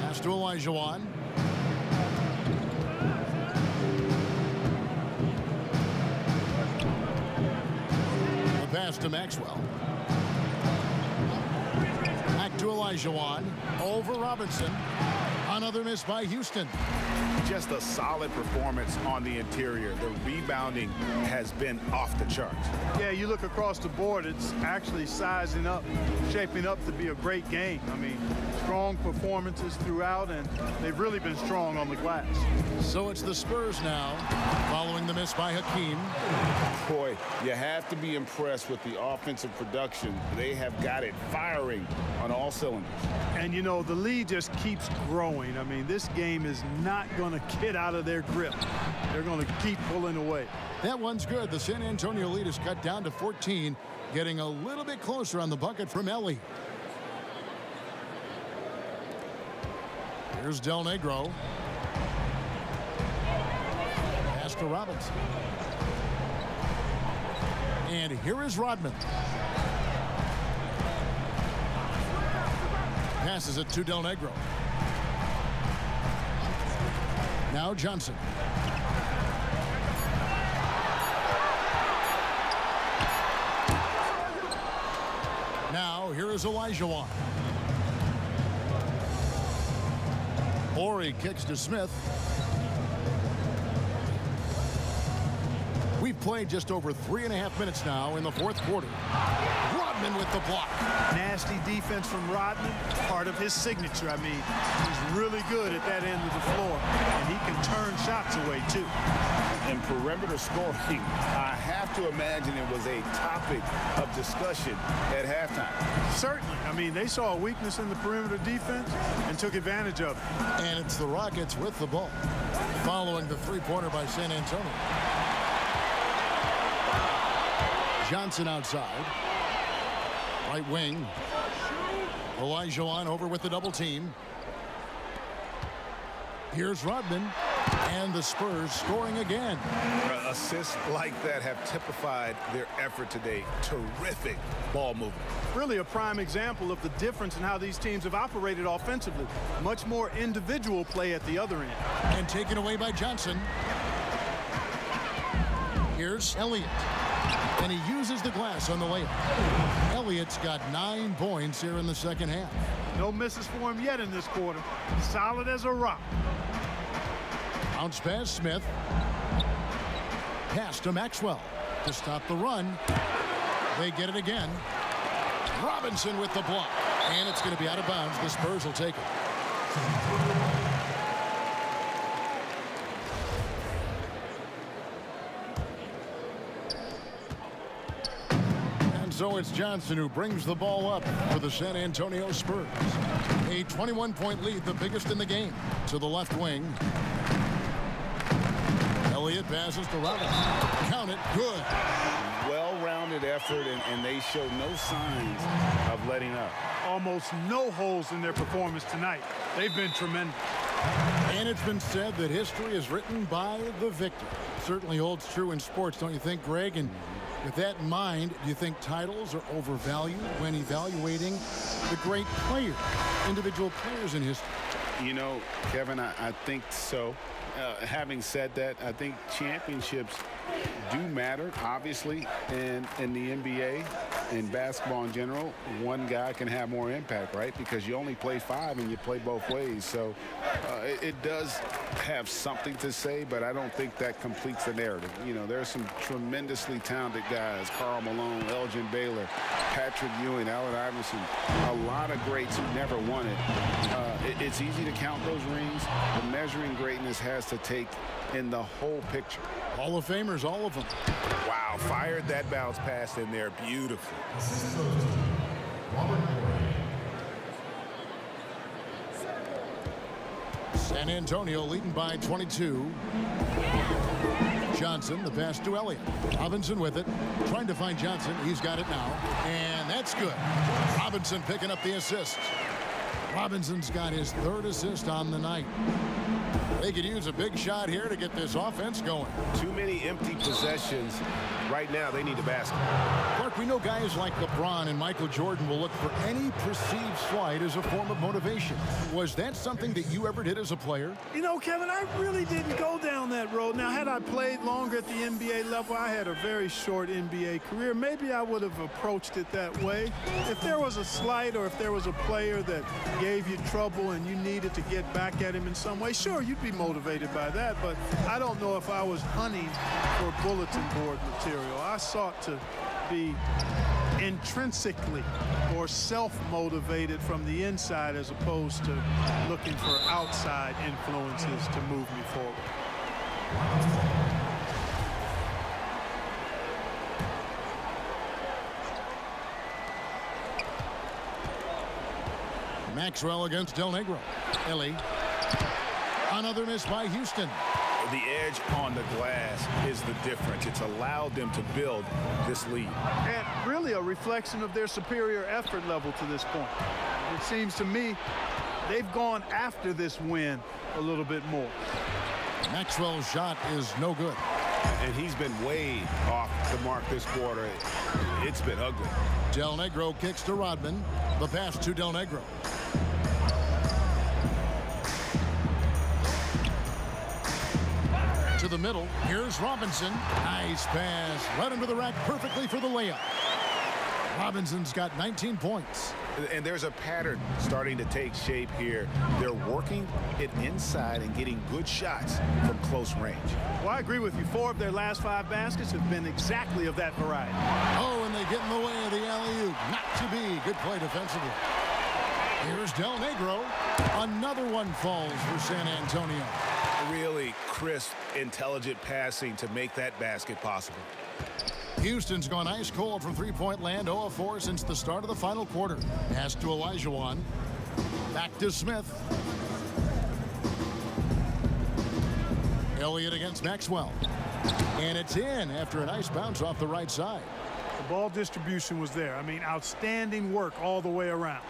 Pass to Olajuwon. The pass to Maxwell. Back to Olajuwon. Over Robinson. Another miss by Houston. just a solid performance on the interior. The rebounding has been off the charts. Yeah, you look across the board, it's actually sizing up, shaping up to be a great game. I mean, strong performances throughout, and they've really been strong on the glass. So it's the Spurs now, following the miss by Hakeem. Boy, you have to be impressed with the offensive production. They have got it firing on all cylinders. And, you know, the lead just keeps growing. I mean, this game is not going to get out of their grip. They're going to keep pulling away. That one's good. The San Antonio lead is cut down to 14, getting a little bit closer on the bucket from Ellie. Here's Del Negro. Pass to Robinson. And here is Rodman. Passes it to Del Negro. Now Johnson. Now here is Olajuwon. Horry kicks to Smith. We've played just over 3.5 minutes now in the fourth quarter. Rodman with the block. Nasty defense from Rodman, part of his signature. I mean, he's really good at that end of the floor, and he can turn shots away, too. And perimeter scoring, I have to imagine it was a topic of discussion at halftime. Certainly. I mean, they saw a weakness in the perimeter defense and took advantage of it. And it's the Rockets with the ball, following the three-pointer by San Antonio. Johnson outside. Right wing. Olajuwon over with the double team. Here's Rodman. And the Spurs scoring again. Assists like that have typified their effort today. Terrific ball movement. Really a prime example of the difference in how these teams have operated offensively. Much more individual play at the other end. And taken away by Johnson. Here's Elliott. And he uses the glass on the layup. Elliott's got 9 points here in the second half. No misses for him yet in this quarter. Solid as a rock. Bounce pass Smith. Pass to Maxwell to stop the run. They get it again. Robinson with the block. And it's going to be out of bounds. The Spurs will take it. So it's Johnson who brings the ball up for the San Antonio Spurs. A 21-point lead, the biggest in the game. To the left wing. Elliott passes to Robinson. Count it. Good. Well-rounded effort, and they show no signs of letting up. Almost no holes in their performance tonight. They've been tremendous. And it's been said that history is written by the victor. Certainly holds true in sports, don't you think, Greg? And with that in mind, do you think titles are overvalued when evaluating the great players, individual players in history? You know, Kevin, I think so. Having said that, I think championships do matter, obviously, in the NBA and basketball in general. One guy can have more impact, right? Because you only play 5 and you play both ways. So it does have something to say, but I don't think that completes the narrative. You know, there's some tremendously talented guys, Karl Malone, Elgin Baylor, Patrick Ewing, Allen Iverson, a lot of greats who never won it. It's easy to count those rings. The measuring greatness has to take in the whole picture. Hall of Famers, all of them. Wow, fired that bounce pass in there. Beautiful. San Antonio leading by 22. Johnson, the pass to Elliott. Robinson with it. Trying to find Johnson. He's got it now. And that's good. Robinson picking up the assist. Robinson's got his 3rd assist on the night. They could use a big shot here to get this offense going. Too many empty possessions. Right now, they need the basket. Clark, we know guys like LeBron and Michael Jordan will look for any perceived slight as a form of motivation. Was that something that you ever did as a player? You know, Kevin, I really didn't go down that road. Now, had I played longer at the NBA level, I had a very short NBA career. Maybe I would have approached it that way. If there was a slight or if there was a player that gave you trouble and you needed to get back at him in some way, sure, sure you'd be motivated by that, but I don't know if I was hunting for bulletin board material. I sought to be intrinsically or self-motivated from the inside as opposed to looking for outside influences to move me forward. Maxwell against Del Negro. Ellie. Another miss by Houston. The edge on the glass is the difference. It's allowed them to build this lead. And really a reflection of their superior effort level to this point. It seems to me they've gone after this win a little bit more. Maxwell's shot is no good. And he's been way off the mark this quarter. It's been ugly. Del Negro kicks to Rodman. The pass to Del Negro. To the middle. Here's Robinson. Nice pass. Right into the rack perfectly for the layup. Robinson's got 19 points. And there's a pattern starting to take shape here. They're working it inside and getting good shots from close range. Well, I agree with you. 4 of their last 5 baskets have been exactly of that variety. Oh, and they get in the way of the alley-oop. Not to be. Good play defensively. Here's Del Negro. Another one falls for San Antonio. Really crisp, intelligent passing to make that basket possible. Houston's gone ice cold from three-point land, 0 of 4 since the start of the final quarter. Pass to Olajuwon. Back to Smith. Elliott against Maxwell. And it's in after a nice bounce off the right side. The ball distribution was there. I mean, outstanding work all the way around.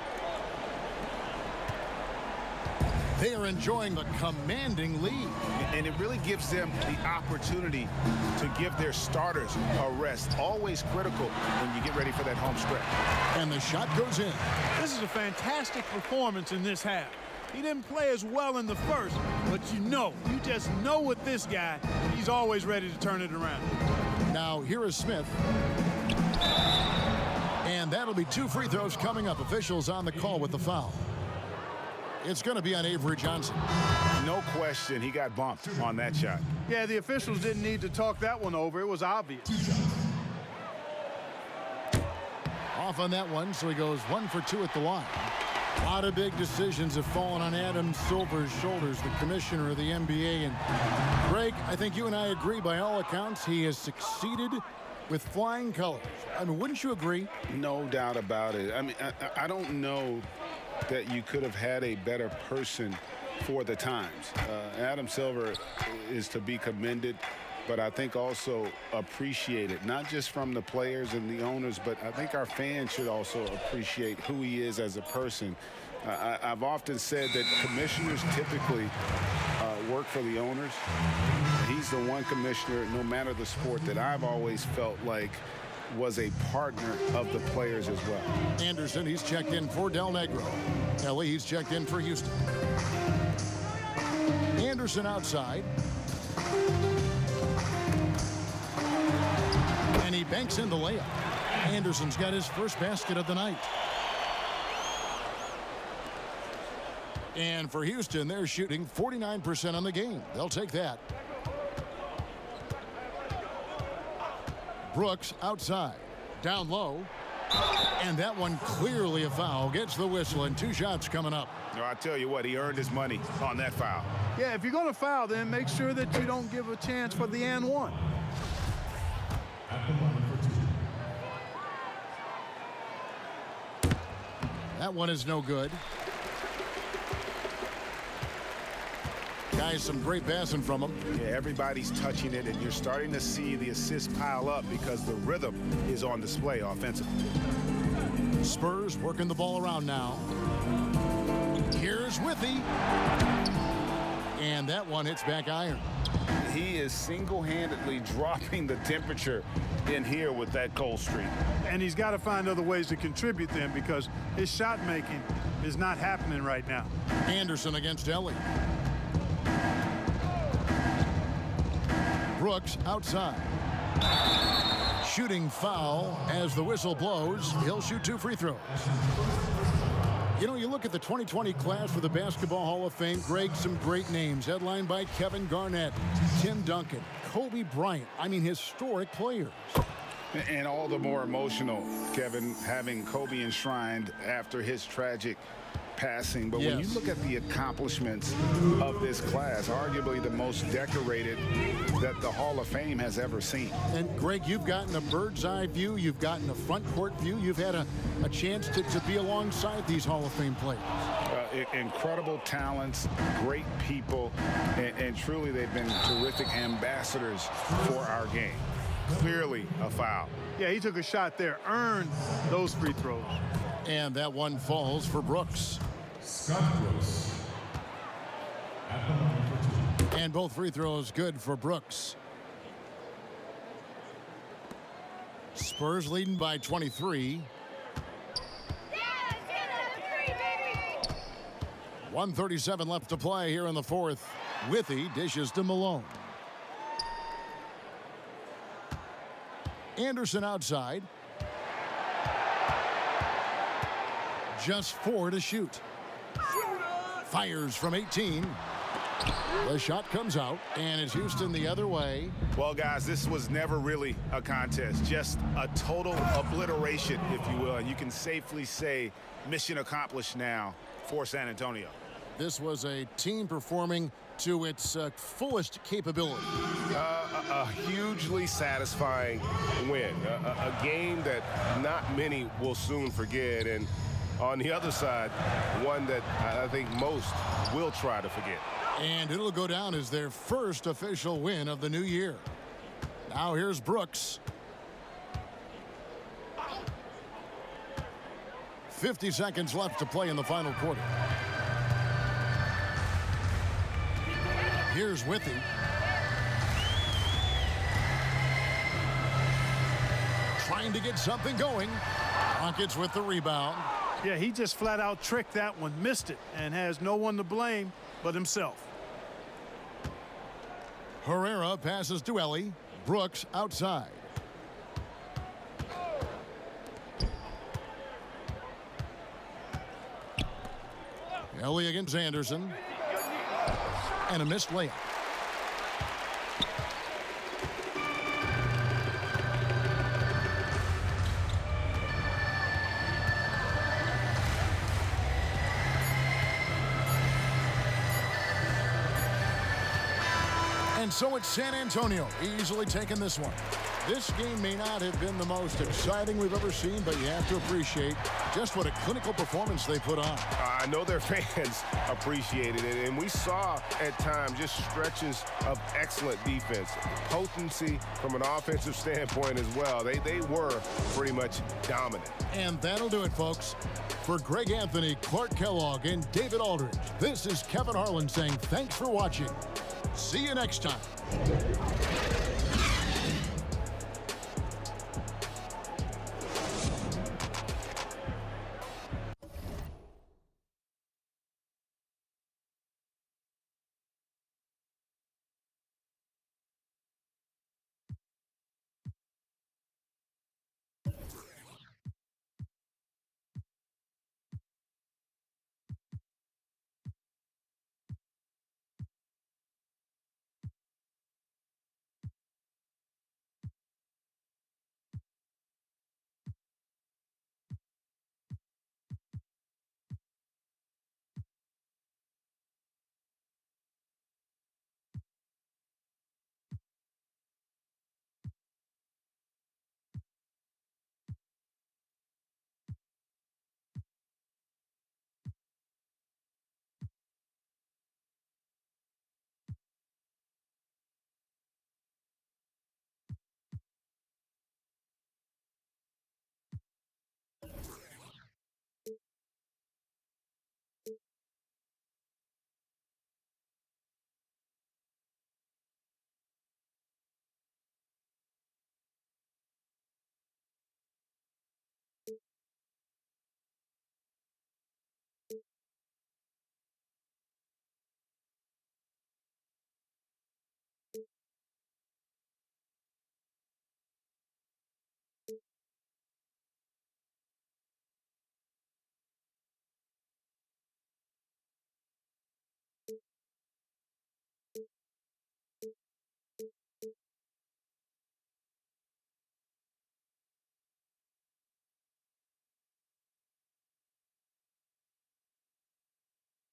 They are enjoying the commanding lead. And it really gives them the opportunity to give their starters a rest. Always critical when you get ready for that home stretch. And the shot goes in. This is a fantastic performance in this half. He didn't play as well in the first, but you just know with this guy, he's always ready to turn it around. Now here is Smith. And that'll be 2 free throws coming up. Officials on the call with the foul. It's going to be on Avery Johnson. No question, he got bumped on that shot. Yeah, the officials didn't need to talk that one over. It was obvious. Off on that one, so he goes 1 for 2 at the line. A lot of big decisions have fallen on Adam Silver's shoulders, the commissioner of the NBA. And Greg, I think you and I agree by all accounts he has succeeded with flying colors. I mean, wouldn't you agree? No doubt about it. I mean, I don't know that you could have had a better person for the times. Adam Silver is to be commended, but I think also appreciated, not just from the players and the owners, but I think our fans should also appreciate who he is as a person. I've often said that commissioners typically work for the owners. He's the one commissioner, no matter the sport, that I've always felt like was a partner of the players as well. Anderson, he's checked in for Del Negro. Ellie, he's checked in for Houston. Anderson outside. And he banks in the layup. Anderson's got his first basket of the night. And for Houston, they're shooting 49% on the game. They'll take that. Brooks outside, down low, and that one clearly a foul. Gets the whistle, and 2 shots coming up. No, I tell you what, he earned his money on that foul. Yeah, if you're going to foul, then make sure that you don't give a chance for the and one. That one is no good. Guys, some great passing from him. Yeah, everybody's touching it, and you're starting to see the assists pile up because the rhythm is on display offensively. Spurs working the ball around now. Here's Withy. And that one hits back iron. He is single-handedly dropping the temperature in here with that cold streak. And he's got to find other ways to contribute then, because his shot making is not happening right now. Anderson against Ellie. Brooks outside. Shooting foul as the whistle blows. He'll shoot 2 free throws. You know, you look at the 2020 class for the Basketball Hall of Fame, Greg, some great names, headlined by Kevin Garnett, Tim Duncan, Kobe Bryant. I mean, historic players. And all the more emotional, Kevin, having Kobe enshrined after his tragic passing. But when you look at the accomplishments of this class, arguably the most decorated that the Hall of Fame has ever seen. And Greg, you've gotten a bird's eye view. You've gotten a front court view. You've had a chance to be alongside these Hall of Fame players. Incredible talents, great people, and truly they've been terrific ambassadors for our game. Clearly a foul. Yeah, he took a shot there, earned those free throws. And that one falls for Brooks. And both free throws good for Brooks. Spurs leading by 23. 1:37 left to play here in the fourth. Withy dishes to Malone. Anderson outside. Just 4 to shoot. Fires from 18. The shot comes out, and it's Houston the other way. Well, guys, this was never really a contest, just a total obliteration, if you will. And you can safely say mission accomplished now for San Antonio. This was a team performing to its fullest capability. A hugely satisfying win, a game that not many will soon forget, and on the other side, one that I think most will try to forget. And it'll go down as their first official win of the new year. Now here's Brooks. 50 seconds left to play in the final quarter. Here's Withy. Trying to get something going. Rockets with the rebound. Yeah, he just flat out tricked that one, missed it, and has no one to blame but himself. Herrera passes to Ellie. Brooks outside. Ellie against Anderson. And a missed layup. And so it's San Antonio easily taking this one. This game may not have been the most exciting we've ever seen, but you have to appreciate just what a clinical performance they put on. I know their fans appreciated it, and we saw at times just stretches of excellent defense, potency from an offensive standpoint as well. They were pretty much dominant. And that'll do it, folks. For Greg Anthony, Clark Kellogg, and David Aldridge, this is Kevin Harlan saying thanks for watching. See you next time.